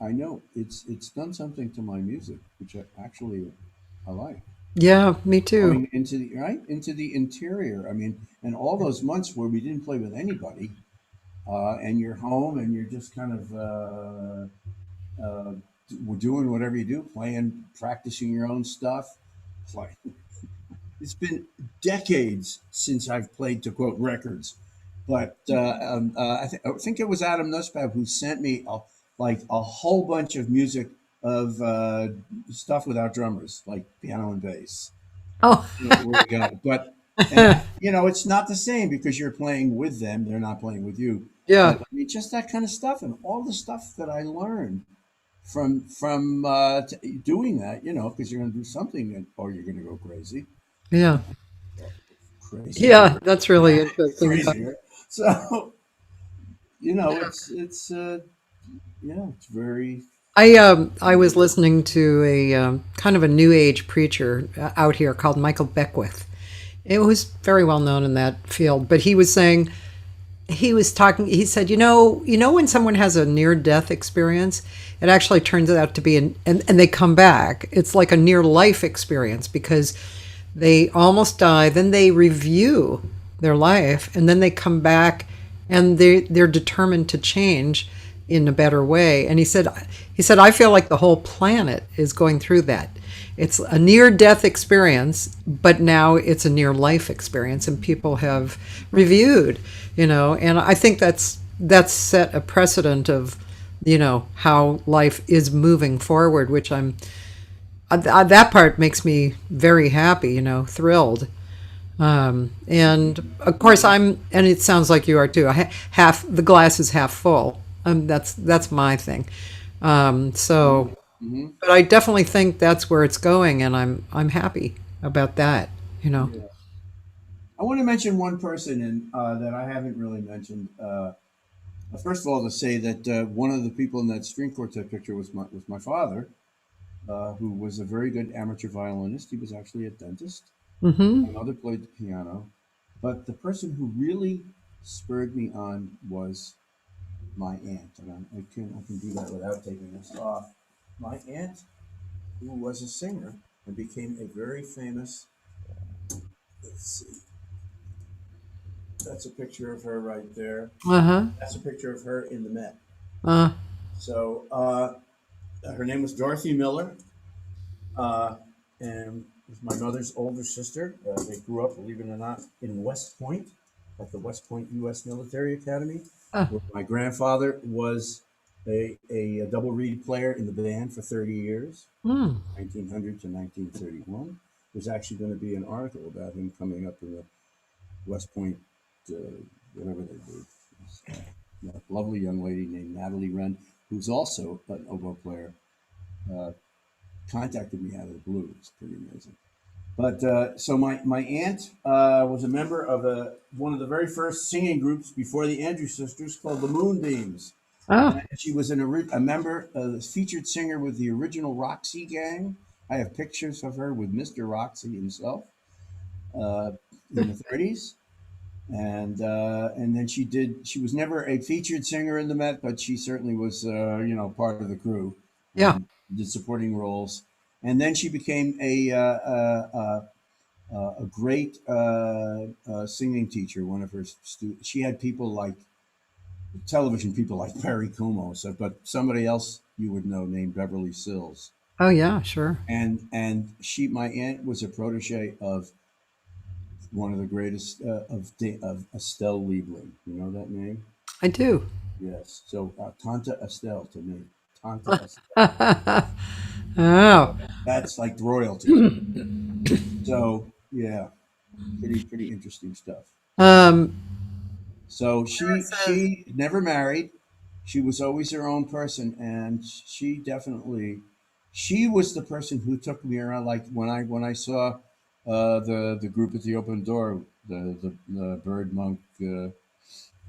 I know it's done something to my music, which I like. Yeah, me too. Going into the interior. I mean, and all those months where we didn't play with anybody, and you're home and you're just kind of doing whatever you do, playing, practicing your own stuff. It's been decades since I've played, to quote, records. But I think it was Adam Nussbaum who sent me a whole bunch of music of stuff without drummers, like piano and bass. Oh, Where we got it. But it's not the same because you're playing with them; they're not playing with you. yeah. But I mean, just that kind of stuff, and all the stuff that I learned from doing that, because you're going to do something, or you're going to go crazy. Yeah. Crazy. Yeah, that's really interesting. Crazier. So, it's very. I was listening to a kind of a new age preacher out here called Michael Beckwith. It was very well known in that field, but he was saying, he said, when someone has a near death experience, it actually turns out to be and they come back. It's like a near life experience, because they almost die, then they review their life, and then they come back, and they're determined to change in a better way. And he said, I feel like the whole planet is going through that. It's a near death experience, but now it's a near life experience, and people have reviewed, and I think that's set a precedent of, how life is moving forward, which that part makes me very happy, thrilled. And of course and it sounds like you are too. The glass is half full. That's my thing. But I definitely think that's where it's going, and I'm happy about that. Yeah. I want to mention one person that I haven't really mentioned. First of all, to say that one of the people in that string quartet picture was my father, who was a very good amateur violinist. He was actually a dentist. Mm-hmm. My mother played the piano, but the person who really spurred me on was my aunt, and I can do that without taking this off. My aunt, who was a singer and became a very famous. Let's see. That's a picture of her right there. Uh-huh. That's a picture of her in the Met. Uh. So her name was Dorothy Miller, and was my mother's older sister. They grew up, believe it or not, in West Point. at the West Point U.S. Military Academy, Oh, where my grandfather was a double reed player in the band for 30 years, hmm. 1900 to 1931. There's actually going to be an article about him coming up in the West Point, uh, whatever they do. A lovely young lady named Natalie Wren, who's also an oboe player, uh, contacted me out of the blue. It's pretty amazing. But so my aunt was a member of one of the very first singing groups before the Andrews Sisters called the Moonbeams. Oh, And she was a member, a featured singer with the original Roxy gang. I have pictures of her with Mr. Roxy himself uh, in the 30s. And then she was never a featured singer in the Met, but she certainly was part of the crew yeah. and did supporting roles. And then she became a great singing teacher. One of her students, she had people like television people like Perry Como, but somebody else you would know named Beverly Sills. Oh, yeah, sure. And my aunt was a protege of one of the greatest of Estelle Liebling. You know that name? I do. Yes. So Tanta Estelle to me, Tanta Estelle. Oh. That's like royalty. So yeah, pretty interesting stuff. Um, So Sarah says, she never married. She was always her own person, and she was the person who took me around. Like when I saw the group at the open door, the Bird Monk,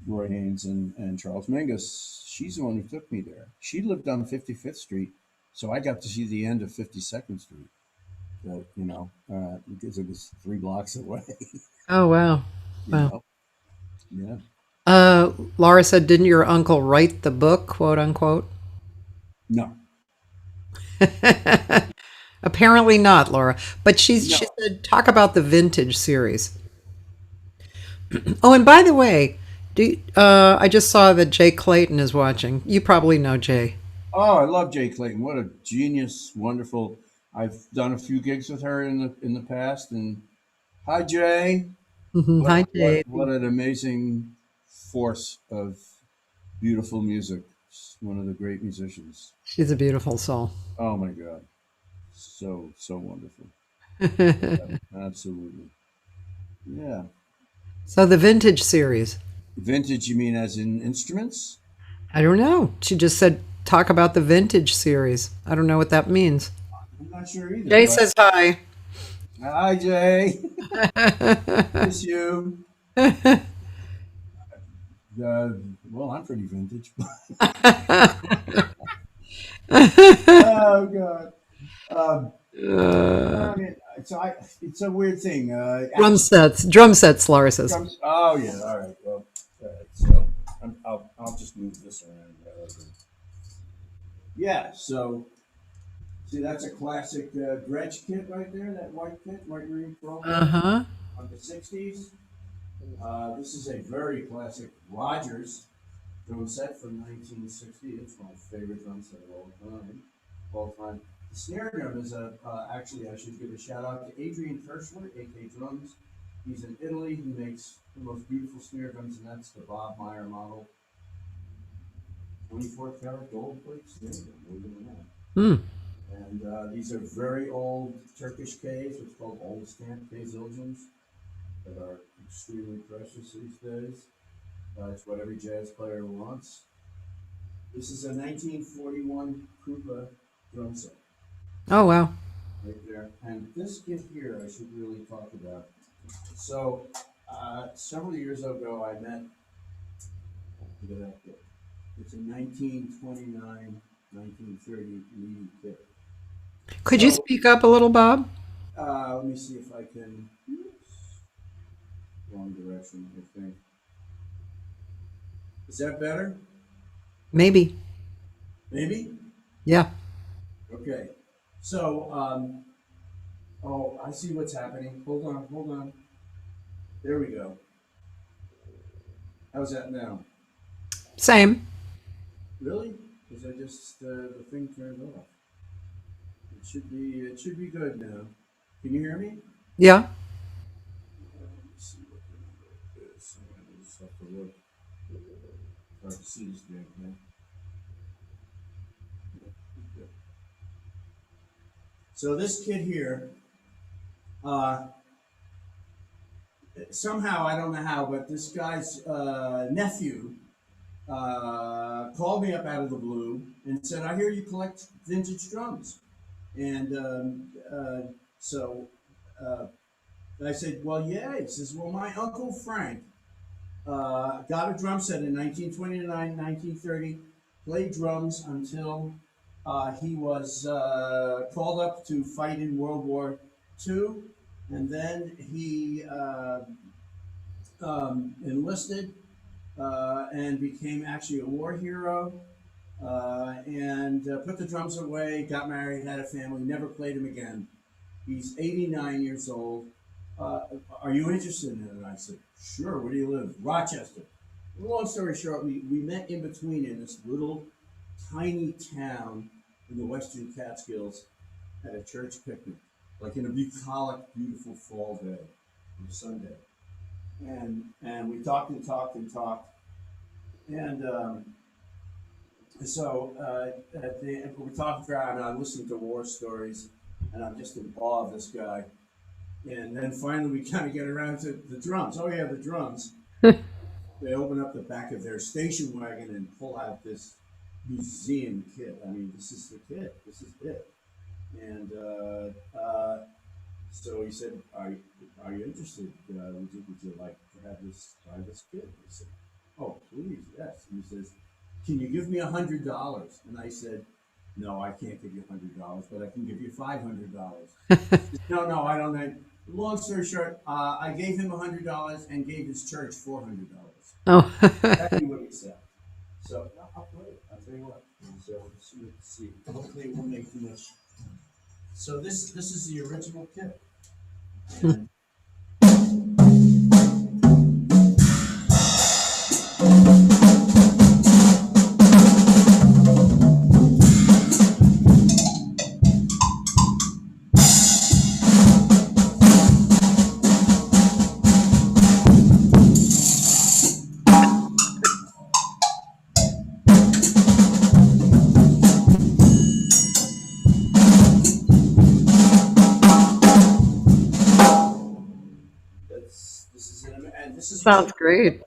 Roy Haynes, and Charles Mingus. She's the one who took me there. She lived on 55th Street, so I got to see the end of 52nd Street. Because it was 3 blocks away. oh, wow. You Wow. know, yeah. Laura said, didn't your uncle write the book, quote unquote? No, Apparently not, Laura. But she no. said, talk about the vintage series. Oh, and by the way, I just saw that Jay Clayton is watching. You probably know Jay. Oh, I love Jay Clayton. What a genius, wonderful. I've done a few gigs with her in the past, and hi Jay. Mhm. What Hi, Jay. what an amazing force of beautiful music. One of the great musicians. She's a beautiful soul. Oh my God, so wonderful. Absolutely. Yeah. So the vintage series. Vintage, you mean as in instruments? I don't know. She just said, talk about the vintage series. I don't know what that means. I'm not sure either, Jay but says hi. hi Jay. Miss you. Uh, well, I'm pretty vintage. Oh God. Um, Uh, I mean, it's a weird thing. drum sets, Laura says. Oh yeah. All right. Well, all right. So I'll just move this around. Yeah. So see, that's a classic dredge kit right there. That white kit, white green Uh profile huh. of the '60s. This is a very classic Rogers drum set from 1960. It's my favorite drum set of all time. All time. The snare drum is actually, I should give a shout out to Adrian Kirschler, AK Drums. He's in Italy. He makes the most beautiful snare drums, and that's the Bob Meyer model. 24 karat gold plate snare drum, believe it or not. Hmm. And these are very old Turkish Ks, what's called old stamp K Zildjians, that are extremely precious these days. It's what every jazz player wants. This is a 1941 Krupa drum set Oh, wow. right there. And this kit here I should really talk about. So several years ago I met, look at that kit. It's a 1929, 1930 leading kit. Could you So speak up a little, Bob? let me see if I can, wrong direction, I think. Is that better? Maybe. Maybe? Yeah. Okay. So, oh, I see what's happening. Hold on, hold on. There we go. How's that now? Same. Really? Because I just the thing turned off. It should be good now. Can you hear me? Yeah. Let me see what the number is. I'm Hard to see this thing, man. So this kid here, somehow, I don't know how, but this guy's nephew called me up out of the blue and said, "I hear you collect vintage drums." And so I said, "Well, yeah." He says, "Well, my uncle Frank got a drum set in 1929, 1930, played drums until he was called up to fight in World War II, and then he enlisted and became actually a war hero, and put the drums away, got married, had a family, never played them again. He's 89 years old. Are you interested in it?" And I said, "Sure. Where do you live?" "Rochester." Long story short, we met in between in this little tiny town in the Western Catskills at a church picnic, like in a bucolic, beautiful fall day, on a Sunday. And we talked and talked and talked. And so at the end, we talked for and I'm listening to war stories, and I'm just in awe of this guy. And then finally, we kind of get around to the drums. Oh, yeah, the drums. They open up the back of their station wagon and pull out this museum kit. I mean, this is the kit. This is it. And so he said, "Are you interested? Would you like to have try this kit?" I said, "Oh, please, yes." And he says, "Can you give me $100?" And I said, "No, I can't give you $100, but I can give you $500. No, I don't know." Long story short, I gave him $100 and gave his church $400. Oh. That's what he said. So I'll play it. I'll tell you what. So let's see. Hopefully it won't make too much. So this is the original kit. And this is Sounds great.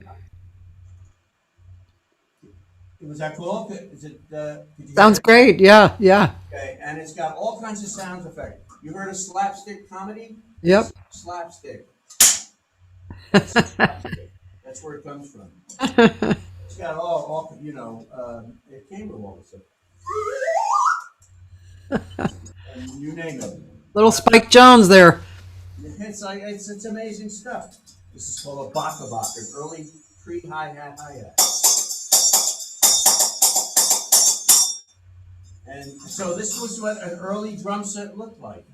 Was that cool? Is it? Did you Sounds hear it? great. Yeah, yeah. Okay, and it's got all kinds of sound effects. You heard of slapstick comedy? Yep. Slapstick. That's slapstick. That's where it comes from. It's got all it came with all this stuff. And you name it. Little Spike Jones there. It's amazing stuff. This is called a baka, an early pre-hi-hat hi-hat. And so this was what an early drum set looked like.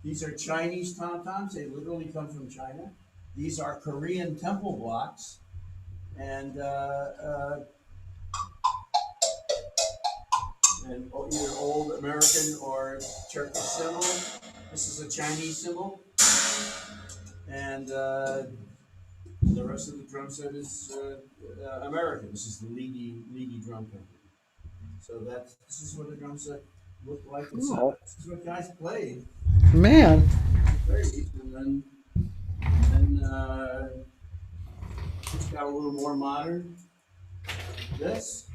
These are Chinese tom-toms. They literally come from China. These are Korean temple blocks. And either old American or Turkish cymbal. This is a Chinese cymbal. And the rest of the drum set is American. This is the Leedy drum company. So this is what the drum set looked like. Cool. This is what guys played. Man. And then it's got a little more modern. This.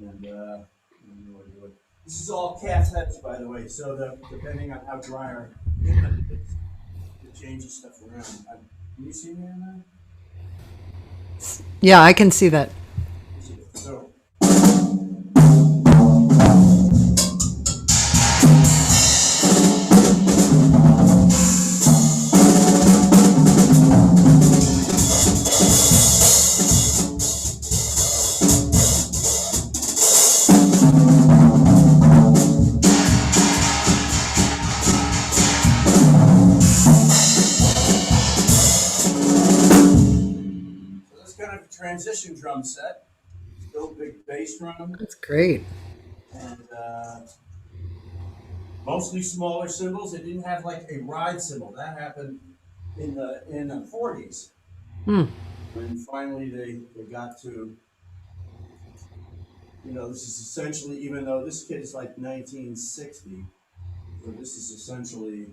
And this is all calf heads, by the way. So depending on how dry or it changes stuff around. Can you see me on that? Yeah, I can see that. So. Transition drum set, still big bass drum. That's great. And mostly smaller cymbals. It didn't have like a ride cymbal. That happened in the 40s. And finally, they got to, this is essentially, even though this kid is like 1960, so this is essentially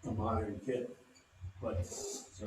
a modern kid. But so.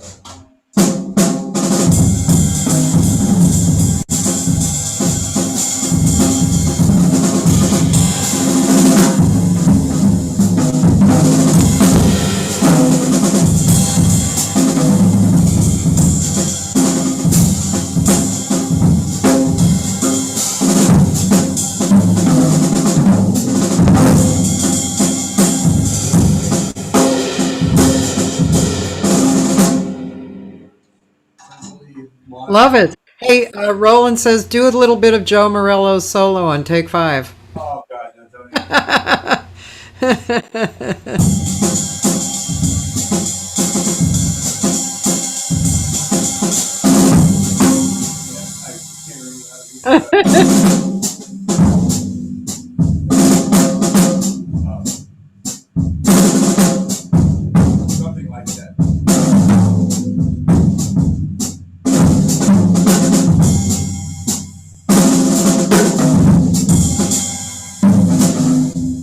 Love it. Hey, Roland says, do a little bit of Joe Morello's solo on take 5. Oh, God, no, don't even. I can't remember. Something like that.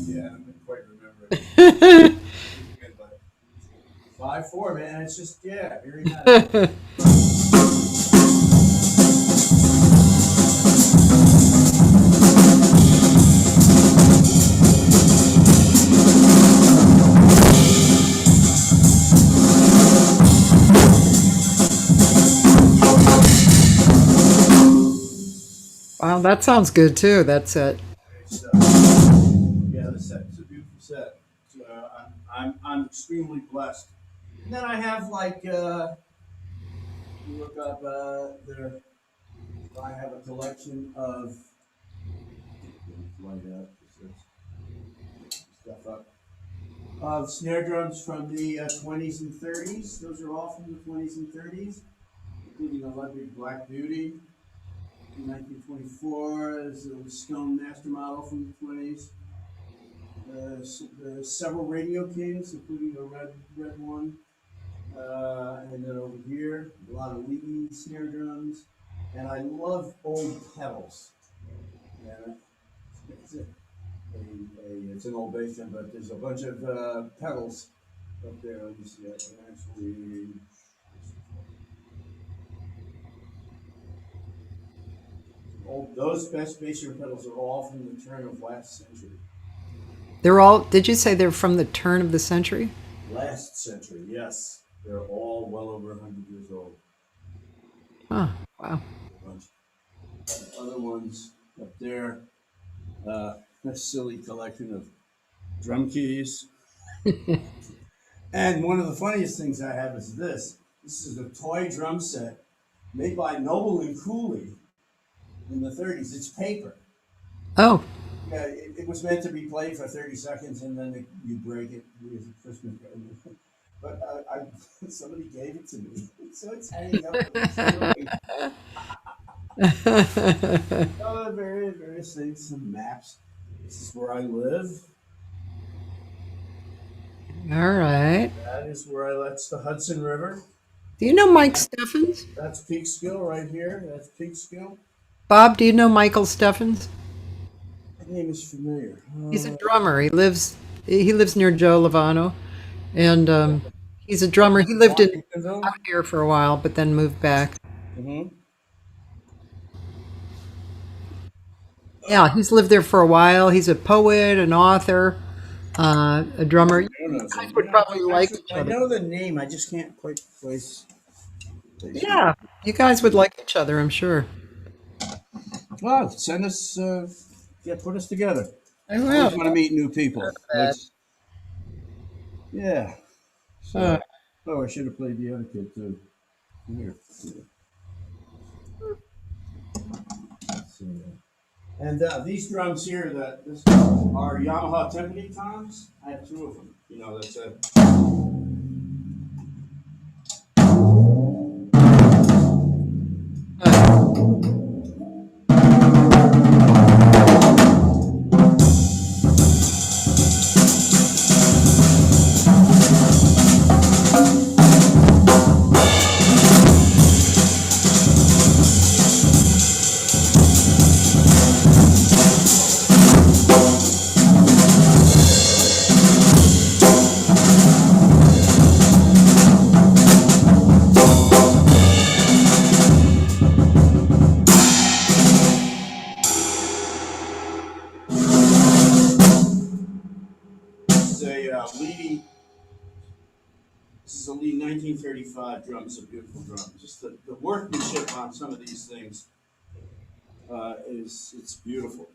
Yeah, I don't quite remember it. 5/4, man. It's just, very nice. Wow, that sounds good too. That set. The set's a beautiful set. I'm extremely blessed. And then I have you look up there. I have a collection of stuff up of snare drums from the 20s and 30s. Those are all from the 20s and 30s, including a Ludwig Black Beauty. In 1924, there's a Stone Master Model from the 20s. Several Radio Kings, including the red one. And then over here, a lot of Lee snare drums. And I love old pedals. And it's an old bass drum, but there's a bunch of pedals up there. Let me see. I can actually. Those best bass drum pedals are all from the turn of last century. They're all, did you say they're from the turn of the century? Last century, yes. They're all well over 100 years old. Huh, wow. A bunch. Other ones up there, a silly collection of drum keys. And one of the funniest things I have is this. This is a toy drum set made by Noble and Cooley in the 30s. It's paper. Oh. Yeah, it was meant to be played for 30 seconds and then you break it with a Christmas present. But somebody gave it to me, so it's hanging up. Various things, some maps. This is where I live. All right. That is where that's the Hudson River. Do you know Mike Steffens? That's Peekskill right here. That's Peekskill. Bob, do you know Michael Steffens? That name is familiar. He's a drummer. He lives near Joe Lovano, and he's a drummer. He lived out here for a while, but then moved back. Mm-hmm. Yeah, he's lived there for a while. He's a poet, an author, a drummer. You guys would probably like each other. I know the name. I just can't quite place. Yeah, you guys would like each other, I'm sure. Well, send us. Put us together. I will. I always want to meet new people. Yeah. So, I should have played the other kid too. Here. And these drums here, are Yamaha timpani toms. I have two of them. That's a. is a leading. This is a lead 1935 drum. It's a beautiful drum. Just the workmanship on some of these things is it's beautiful.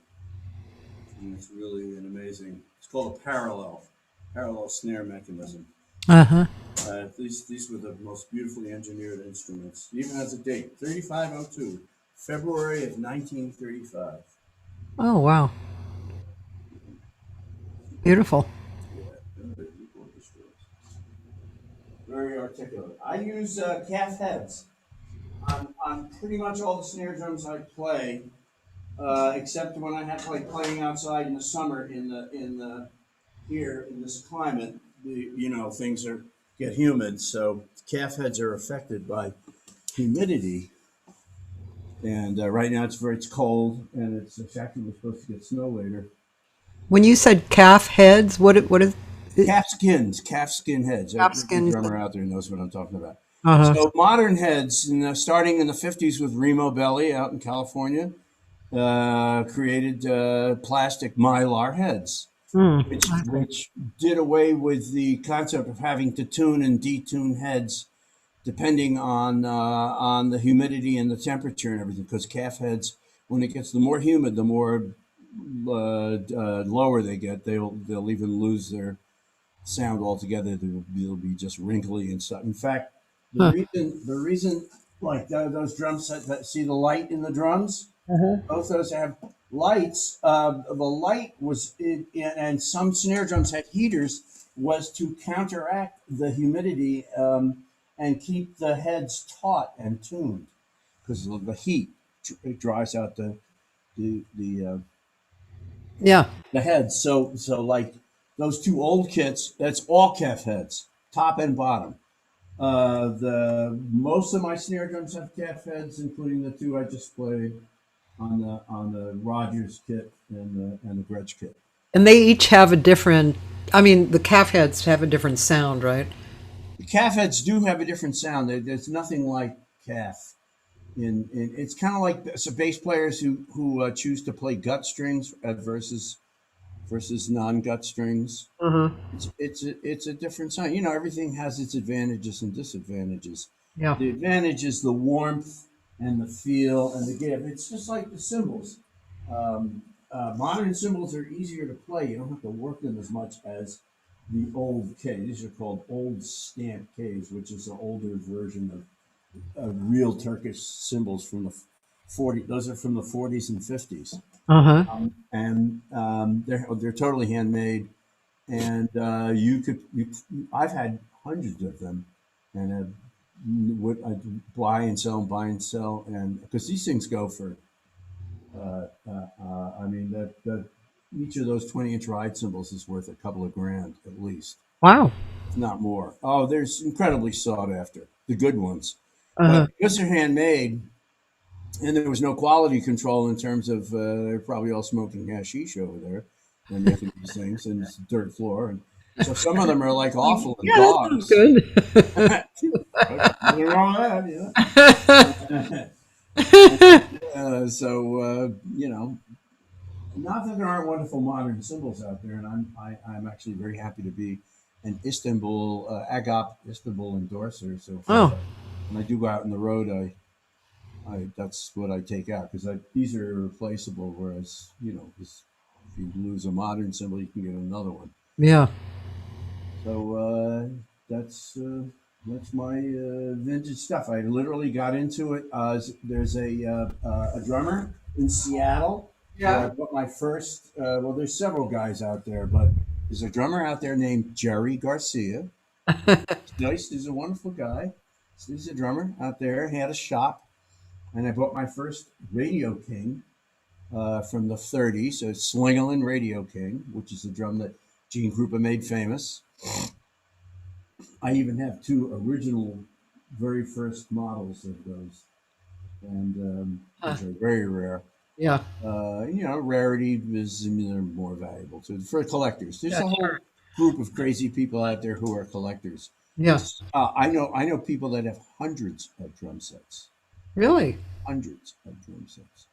And it's really an amazing. It's called a parallel snare mechanism. Uh-huh. These were the most beautifully engineered instruments. It even has a date, 3502, February of 1935. Oh, wow. Beautiful. Yeah, very articulate. I use calf heads on pretty much all the snare drums I play, except when I have like playing outside in the summer in the here in this climate. Things get humid, so calf heads are affected by humidity. And right now it's cold, and it's actually we're supposed to get snow later. When you said calf heads, what is it? Calf skin heads. Calf Every skin. drummer out there knows what I'm talking about. Uh-huh. So modern heads, starting in the 50s with Remo Belli out in California, created plastic mylar heads, which did away with the concept of having to tune and detune heads depending on the humidity and the temperature and everything. Because calf heads, when it gets the more humid, the more lower they get. They'll even lose their sound altogether. They'll be just wrinkly and stuff. In fact, Huh. the reason like those drums that see the light in the drums, both those have lights. The light was and some snare drums had heaters, was to counteract the humidity and keep the heads taut and tuned because of the heat. It dries out the Yeah. the heads. So like those two old kits, that's all calf heads, top and bottom. The most of my snare drums have calf heads, including the two I just played on the Rogers kit and the Gretsch kit. And they each have a different, I mean, the calf heads have a different sound, right? The calf heads do have a different sound. There's nothing like calf. It's kind of like so bass players who choose to play gut strings versus non-gut strings. Mm-hmm. It's a different sound. Everything has its advantages and disadvantages. Yeah. The advantage is the warmth and the feel and the give. It's just like the cymbals. Modern cymbals are easier to play. You don't have to work them as much as the old K. These are called old stamp Ks, which is an older version of real Turkish cymbals from the 40. Those are from the 40s and 50s, Uh-huh. and they're totally handmade. And I've had hundreds of them, and I buy and sell, and because these things go for, I mean that each of those 20-inch ride cymbals is worth a couple of grand at least, Wow. if not more. Oh, they're incredibly sought after, the good ones, Uh-huh. but because they're handmade, and there was no quality control in terms of they're probably all smoking hashish over there when making these things, and it's dirt floor, and so some of them are like awful and Yeah, that sounds dogs. good. Nothing wrong with that, not that there aren't wonderful modern cymbals out there, and I'm actually very happy to be an Istanbul Agop Istanbul endorser. So Oh, when I do go out on the road, I that's what I take out because these are irreplaceable. Whereas if you lose a modern cymbal, you can get another one. yeah. So that's my vintage stuff. I literally got into it. There's a drummer in Seattle where I bought my first. Well, there's several guys out there, but there's a drummer out there named Jerry Garcia. He's nice. He's a wonderful guy. So he's a drummer out there. He had a shop, and I bought my first Radio King from the 30s, a Slingerland Radio King, which is the drum that Gene Krupa made famous. I even have two original, very first models of those, and which are very rare. Yeah. Rarity is they're more valuable for collectors. There's Yeah, a whole sure. group of crazy people out there who are collectors. Yeah. I know people that have hundreds of drum sets, Really? hundreds of drum sets.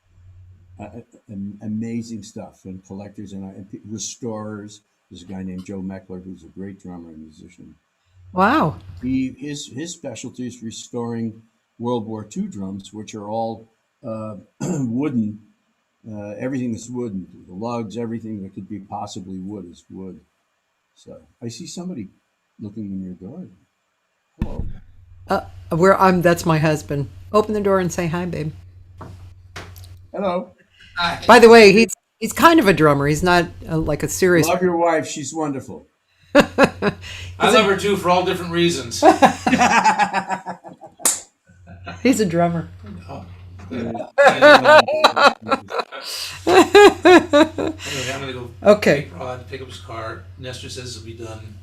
Amazing stuff, and collectors and restorers. There's a guy named Joe Meckler who's a great drummer and musician. Wow. His specialty is restoring World War II drums, which are all wooden. Everything is wooden. The lugs, everything that could be possibly wood is wood. So I see somebody looking in your door. Hello. That's my husband. Open the door and say hi, babe. Hello. Hi. By the way, he's kind of a drummer. He's not like a serious. Love your wife. She's wonderful. I love her too for all different reasons. He's a drummer. Oh. Anyway, I'm gonna go. Okay. Take Rod, pick up his car. Nestor says it'll be done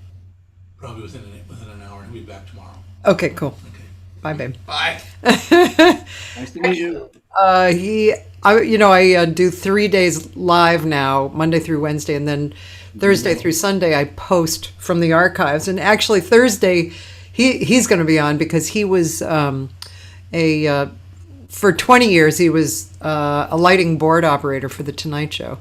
probably within an hour. He'll be back tomorrow. Okay, cool. Okay. Bye, babe. Bye. Nice to meet you. I do 3 days live now, Monday through Wednesday, and then Thursday through Sunday I post from the archives. And actually Thursday, he's going to be on because he was for 20 years he was a lighting board operator for the Tonight Show,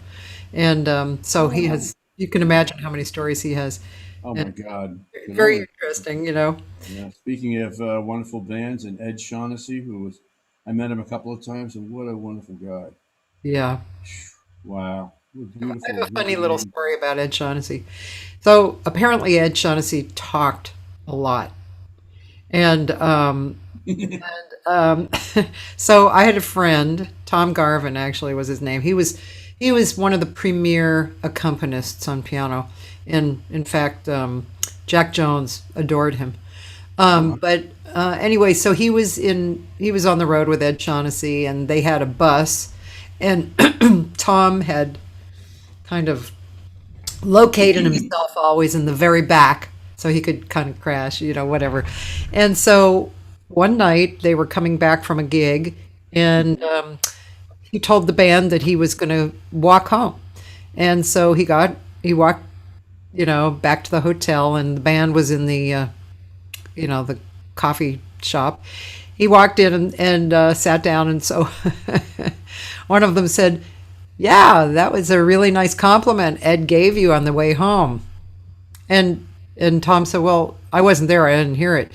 and so he has. You can imagine how many stories he has. Oh my God! Very interesting, Yeah. Speaking of wonderful bands, and Ed Shaughnessy, I met him a couple of times, and what a wonderful guy. Yeah. Wow. Beautiful. I have a funny little story about Ed Shaughnessy. So apparently Ed Shaughnessy talked a lot. And so I had a friend, Tom Garvin actually was his name. He was one of the premier accompanists on piano. And in fact, Jack Jones adored him. But anyway, so he was on the road with Ed Shaughnessy, and they had a bus, and Tom had kind of located himself always in the very back so he could kind of crash, whatever. And so one night they were coming back from a gig, and he told the band that he was going to walk home. And so he walked, back to the hotel, and the band was in the the coffee shop. He walked in and sat down, and so one of them said, "Yeah, that was a really nice compliment Ed gave you on the way home." And Tom said, "Well, I wasn't there. I didn't hear it."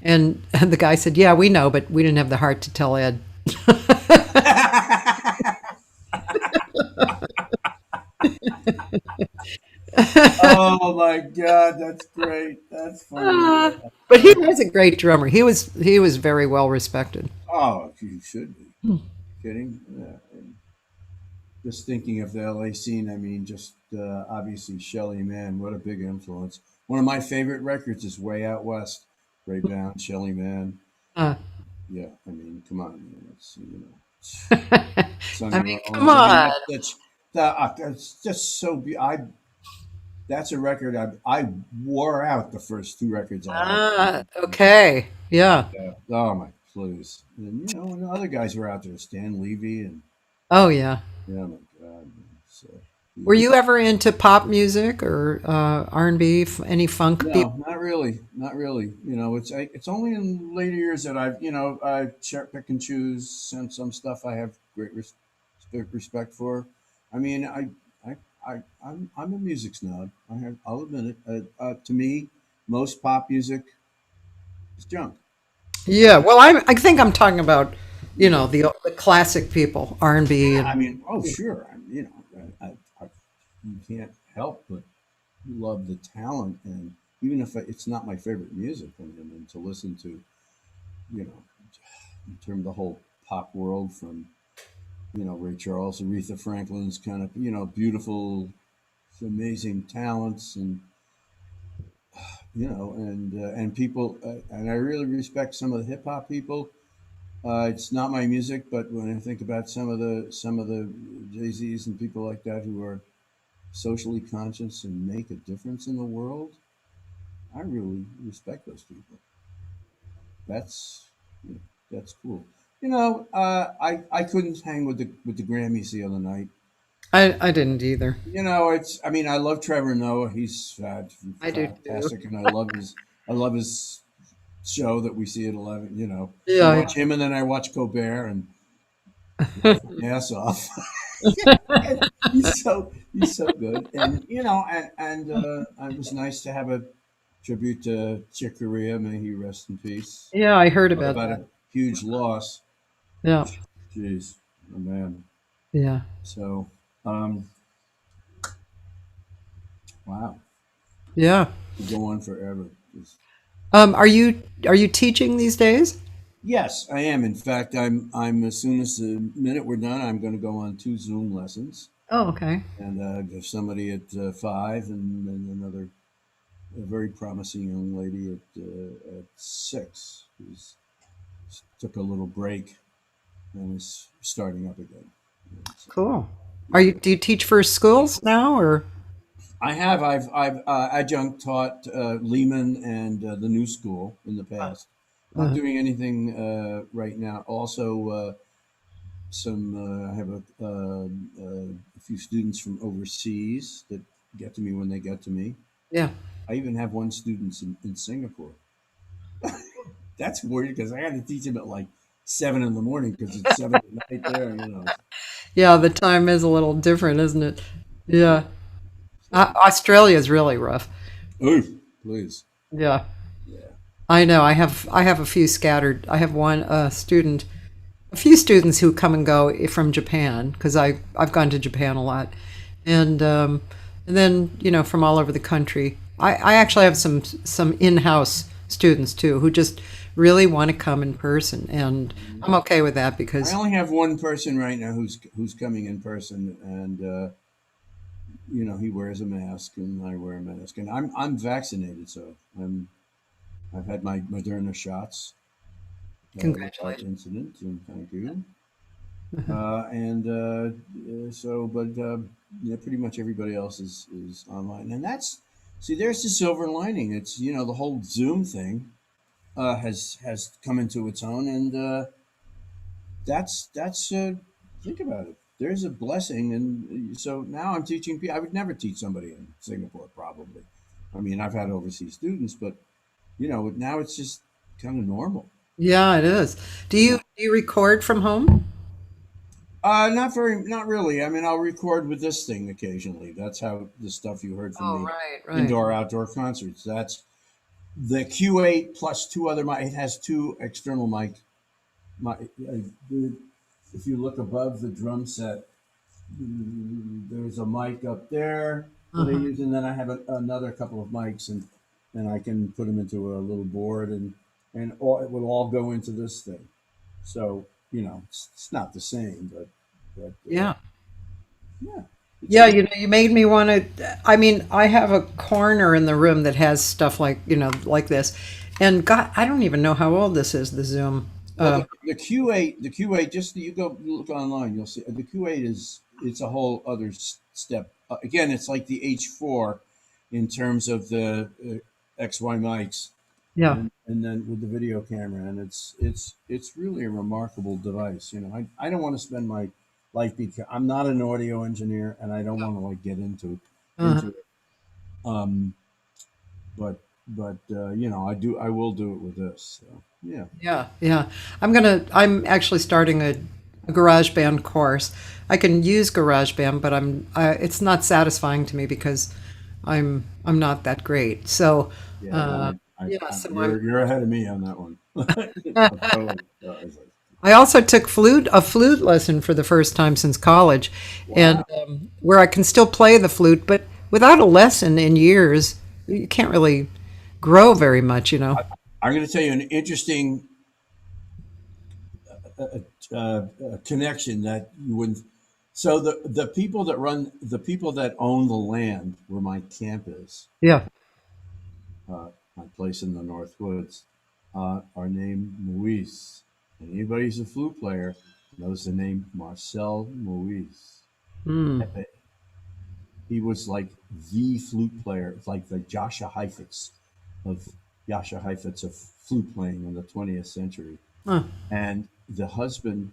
And the guy said, "Yeah, we know, but we didn't have the heart to tell Ed." Oh my God, that's great. That's funny. But he was a great drummer. He was very well respected. Oh, you should be. Kidding? Yeah. And just thinking of the LA scene, I mean, just obviously Shelly, man, what a big influence. One of my favorite records is Way Out West. Ray Bound, Shelly, man. Yeah, I mean, come on, man. It's, I mean, come on. That's just so. That's a record I wore out the first two records. Okay, yeah. Oh my, please. And and other guys were out there, Stan Levy and. Oh yeah. Yeah, my God. So. Were you ever into pop music or R&B, any funk? No, not really, not really. It's only in later years that I've I pick and choose some stuff I have great respect for. I mean, I'm a music snob. I'll admit it. To me, most pop music is junk. Yeah, well, I think I'm talking about the classic people, R&B. I mean, oh sure, you can't help but love the talent, and even if it's not my favorite music, and to listen to, in terms of the whole pop world from, Ray Charles, Aretha Franklin's kind of, beautiful, amazing talents, and and people, and I really respect some of the hip hop people. It's not my music, but when I think about some of the Jay-Z's and people like that who are socially conscious and make a difference in the world, I really respect those people. That's cool. I couldn't hang with the Grammys the other night. I didn't either. I mean, I love Trevor Noah. He's fantastic, and I love his show that we see at 11. Yeah, I watch him, and then I watch Colbert and ass off. he's so good, and it was nice to have a tribute to Chick Corea. May he rest in peace. Yeah, I heard Talk about about that. a huge loss. Yeah, Jeez, oh man. yeah, So, um, wow, yeah. could go on forever. Just- Are you teaching these days? Yes, I am. In fact, I'm as soon as the minute we're done, I'm going to go on 2 Zoom lessons, Oh, okay. and there's somebody at 5, and then another a very promising young lady at 6 who's took a little break and is starting up again. So, Cool. Do you teach for schools now or? I've adjunct taught Lehman and the New School in the past. Not Uh, doing anything right now. Also, I have a few students from overseas that get to me when they get to me. yeah. I even have one student in Singapore. That's weird because I had to teach him at like 7 in the morning because it's 7 at night there. Yeah, the time is a little different, isn't it? Yeah. So, Australia is really rough. oof, please, Yeah. yeah. I know. I have a few scattered. I have one student, a few students who come and go from Japan because I've gone to Japan a lot, and then from all over the country. I actually have some in-house students too who just really want to come in person, and I'm okay with that I because only have one person right now who's coming in person, and he wears a mask, and I wear a mask, and I'm vaccinated, so I've had my Moderna shots without congratulations. incident, and thank you. And so, but pretty much everybody else is online, and that's see, there's the silver lining. It's the whole Zoom thing has come into its own, and that's think about it. There's a blessing, and so now I'm teaching people. I would never teach somebody in Singapore, probably. I mean, I've had overseas students, but now it's just kind of normal. Yeah, it is. Do You you know, do you record from home? not really. I mean, I'll record with this thing occasionally. That's how the stuff you heard from Oh, the right, right. indoor outdoor concerts. That's the Q8 plus 2 other mic. It has 2 external mic. If you look above the drum set, there's a mic up there that I Uh-huh. use, and then I have another couple of mics, and I can put them into a little board, and it will all go into this thing. So it's not the same, but Yeah. yeah, it's Yeah, good. you made me want to. I mean, I have a corner in the room that has stuff like this. And God, I don't even know how old this is, the Zoom. Well, the Q8, just you go look online, you'll see the Q8 it's a whole other step. Again, it's like the H4 in terms of the XY mics, Yeah. and then with the video camera, and it's really a remarkable device. I don't want to spend my life because I'm not an audio engineer, and I don't want to like get into Uh-huh. it. Um, but I will do it with this. So yeah. Yeah, yeah. I'm actually starting a GarageBand course. I can use GarageBand, but it's not satisfying to me because I'm not that great. So, Yeah, uh, well, yeah, so you're ahead of me on that one. Totally. I also took a flute lesson for the first time since college, and Wow. where I can still play the flute, but without a lesson in years, you can't really grow very much. I'm going to tell you an interesting connection that you wouldn't. So the people that own the land where my camp is, Yeah. my place in the North Woods, are named Moise. And anybody who's a flute player knows the name Marcel Moise. Mm. He was like the flute player. It's like the of Jascha Heifetz of flute playing in the 20th century. Huh. And the husband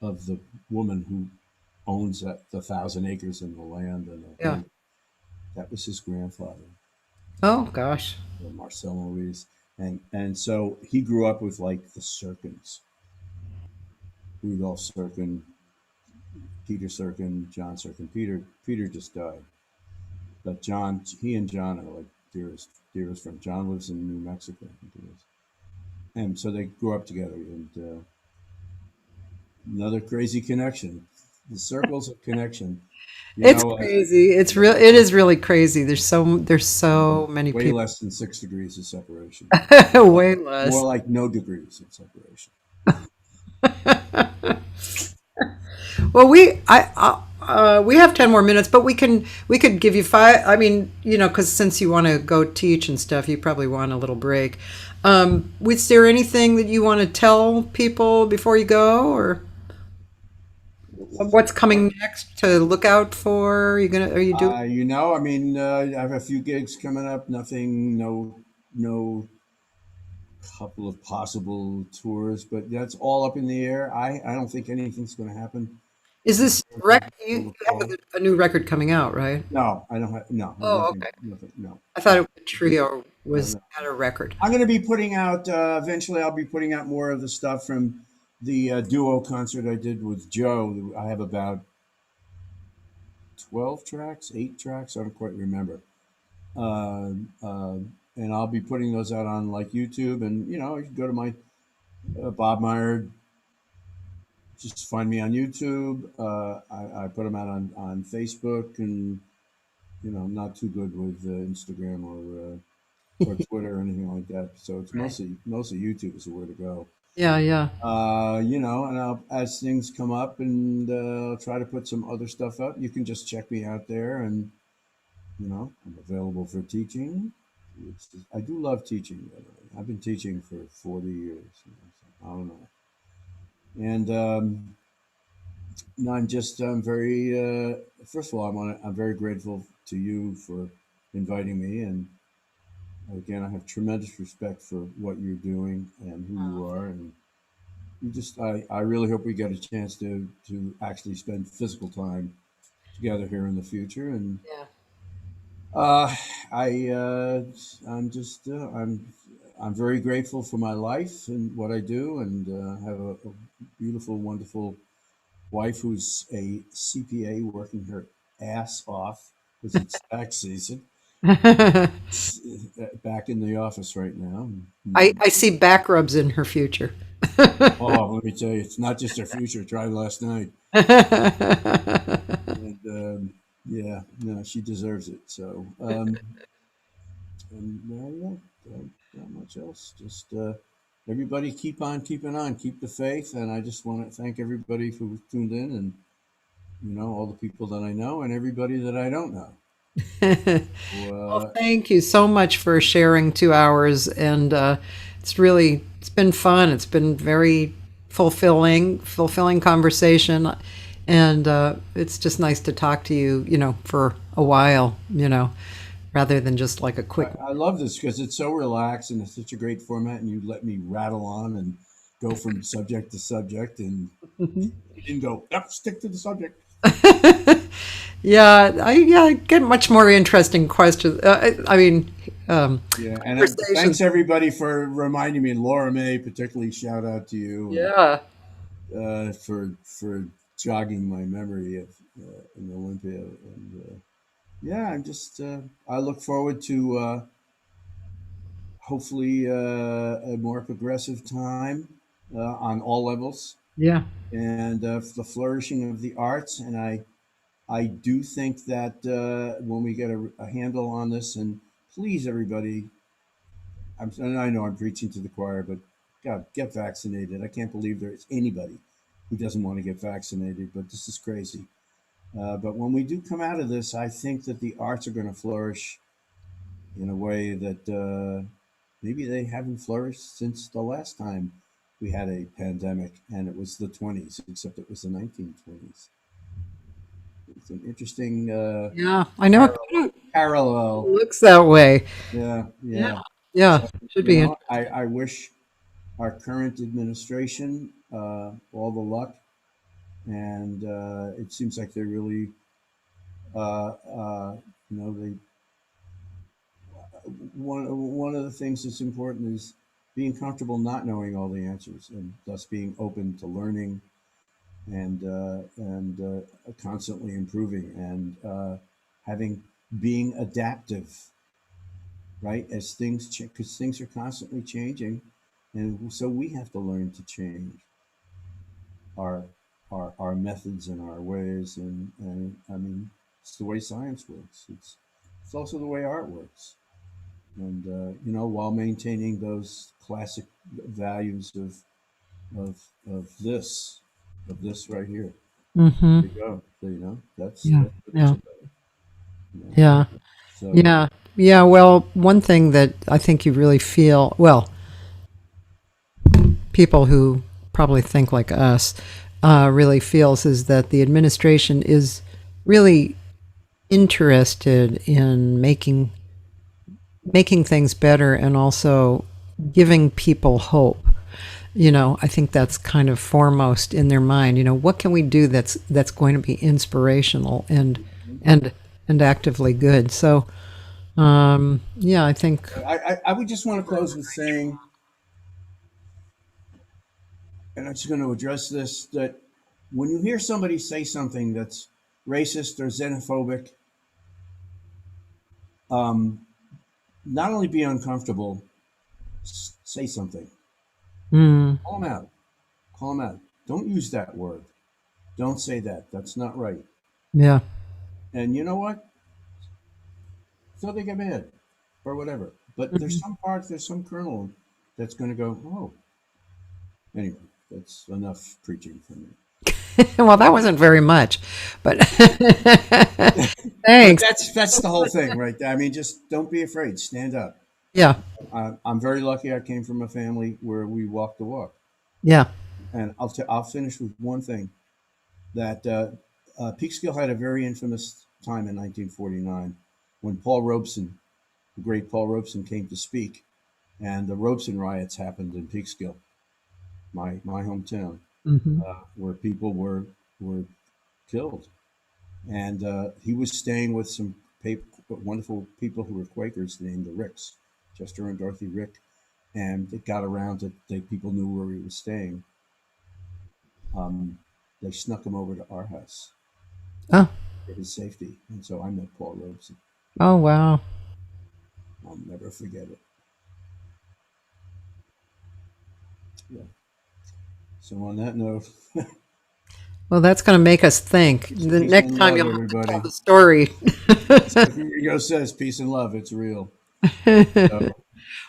of the woman who owns the 1,000 acres in the land and the Yeah. that was his grandfather, Oh gosh. Marcel Moise. And so he grew up with like the Serkins, Rudolf Serkin, Peter Sirkin, John Sirkin. Peter just died, but he and John are like dearest friends. John lives in New Mexico, I think it is, and so they grew up together. And another crazy connection, the circles of connection. It's crazy. It's real. It is really crazy. There's so many way people. less than 6 degrees of separation. Way less. More like no degrees of separation. Well, we have 10 more minutes, but we could give you 5. I mean, because since you want to go teach and stuff, you probably want a little break. Was there anything that you want to tell people before you go, or what's coming next to look out for? Are you doing? I mean, I have a few gigs coming up. Nothing, no couple of possible tours, but that's all up in the air. I don't think anything's going to happen. Is this you have a new record coming out, right? No, I don't have. No. Oh, nothing, okay. Nothing, no. I thought a trio was at a record. I'm going to be putting out. Eventually, I'll be putting out more of the stuff from the duo concert I did with Joe. I have about 12 tracks, 8 tracks. I don't quite remember. And I'll be putting those out on like YouTube, and you can go to my Bob Meyer. Just find me on YouTube. I put them out on Facebook, and I'm not too good with Instagram or Twitter or anything like that. So it's mostly YouTube is the way to go. Yeah. And as things come up, and I'll try to put some other stuff up. You can just check me out there, and I'm available for teaching. I do love teaching. By the way. I've been teaching for 40 years. So I don't know. And I'm very. First of all, I'm very grateful to you for inviting me, and again, I have tremendous respect for what you're doing and who you are, and I really hope we get a chance to actually spend physical time together here in the future. And I'm very grateful for my life and what I do, and have a beautiful, wonderful wife who's a CPA working her ass off because it's tax season. Back in the office right now. I see back rubs in her future. Oh, let me tell you, it's not just her future. I tried last night. And yeah, no, she deserves it. So, and not much else. Just everybody keep on keeping on, keep the faith. And I just want to thank everybody who tuned in, and all the people that I know and everybody that I don't know. Well, thank you so much for sharing 2 hours, and it's been fun. It's been very fulfilling conversation, and it's just nice to talk to you, for a while, rather than just like a quick. I love this because it's so relaxed and it's such a great format, and you let me rattle on and go from subject to subject, and you didn't go, yep, stick to the subject. Yeah, I get much more interesting questions. And thanks everybody for reminding me. Laura May, particularly, shout out to you. Yeah. For jogging my memory of in Olympia, and I'm just I look forward to hopefully a more progressive time on all levels. Yeah. And the flourishing of the arts, and I do think that when we get a handle on this, and please, everybody, and I know I'm preaching to the choir, but God, get vaccinated. I can't believe there is anybody who doesn't want to get vaccinated, but this is crazy. But when we do come out of this, I think that the arts are going to flourish in a way that maybe they haven't flourished since the last time we had a pandemic, and it was the 20s, except it was the 1920s. It's an interesting yeah, I know parallel. It looks that way. Yeah. So, should be. I wish our current administration all the luck, and it seems like they really, they. One of the things that's important is being comfortable not knowing all the answers, and thus being open to learning and constantly improving and being adaptive, right? As things change, because things are constantly changing, and so we have to learn to change our our methods and our ways, and I mean, it's the way science works. It's also the way art works, and while maintaining those classic values of of this this right here. Mm-hmm. There you go. So, Yeah. that's what it's Yeah. about. Yeah. So Yeah. Yeah. Well, one thing that I think you really feel, well, people who probably think like us really feels is that the administration is really interested in making things better and also giving people hope. I think that's kind of foremost in their mind. What can we do that's going to be inspirational and actively good? So, yeah, I think. I would just want to close with saying, and I'm just going to address this, that when you hear somebody say something that's racist or xenophobic, um, not only be uncomfortable, say something. Mm, Call them out. Call them out. Don't use that word. Don't say that. That's not right. yeah. And you know what? So they get mad or whatever. But Mhm. there's some kernel that's going to go, oh. Anyway, that's enough preaching for me. Well, that wasn't very much, but But thanks. that's the whole thing, right there. I mean, just don't be afraid. Stand up. Yeah. I'm very lucky. I came from a family where we walked the walk. Yeah. And I'll finish with one thing that Peekskill had a very infamous time in 1949 when Paul Robeson, the great Paul Robeson, came to speak, and the Robeson riots happened in Peekskill, my hometown, Hmm. where people were killed, and he was staying with some wonderful people who were Quakers named the Ricks, Chester and Dorothy Rick, and it got around that people knew where he was staying. Um, they snuck him over to our house Oh. for his safety, and so I met Paul Robeson. Oh, wow. I'll never forget it. Yeah. So on that note, Well, that's going to make us think. The peace next and time love, you'll have to tell everybody. the story. Stephanie Ringo says, "Peace and love. It's real." So,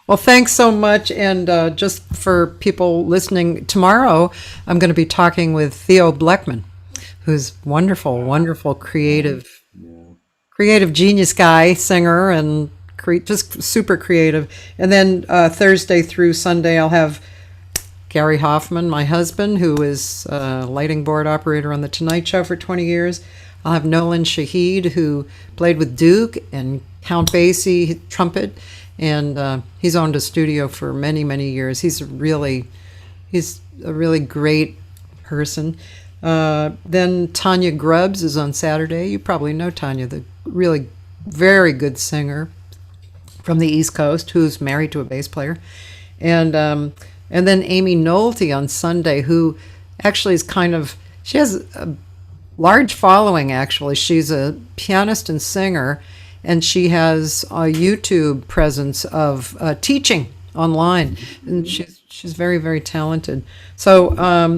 Well, thanks so much. And just for people listening, tomorrow I'm going to be talking with Theo Bleckman, who's wonderful, wonderful, yeah. creative genius guy, singer, and just super creative. And then Thursday through Sunday, I'll have Gary Hoffman, my husband, who is a lighting board operator on The Tonight Show for 20 years. I'll have Nolan Shahid, who played with Duke and Count Basie, trumpet, and he's owned a studio for many, many years. He's a really great person. Then Tanya Grubbs is on Saturday. You probably know Tanya, the really very good singer from the East Coast who's married to a bass player, and then Amy Nolte on Sunday, who actually is she has a large following. Actually, she's a pianist and singer, and she has a YouTube presence of teaching online, and she's very, very talented. So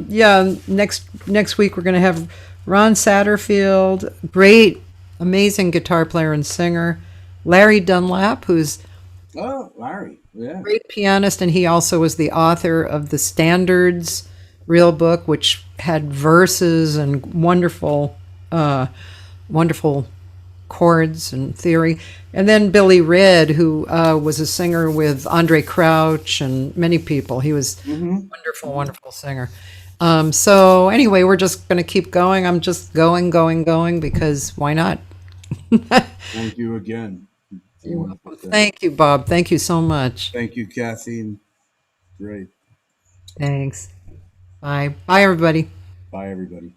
yeah, next week we're going to have Ron Satterfield, great, amazing guitar player and singer, Larry Dunlap, who's Oh, Larry. Yeah. great pianist, and he also was the author of the Standards real book, which had verses and wonderful chords and theory. And then Billy Red, who was a singer with Andre Crouch and many people. He was wonderful, wonderful singer. So anyway, we're just going to keep going. I'm just going because why not? Thank you again. It's a You're wonderful welcome. thing. Thank you, Bob. Thank you so much. Thank you, Cathy. Great. Thanks. Bye. Bye, everybody. Bye, everybody.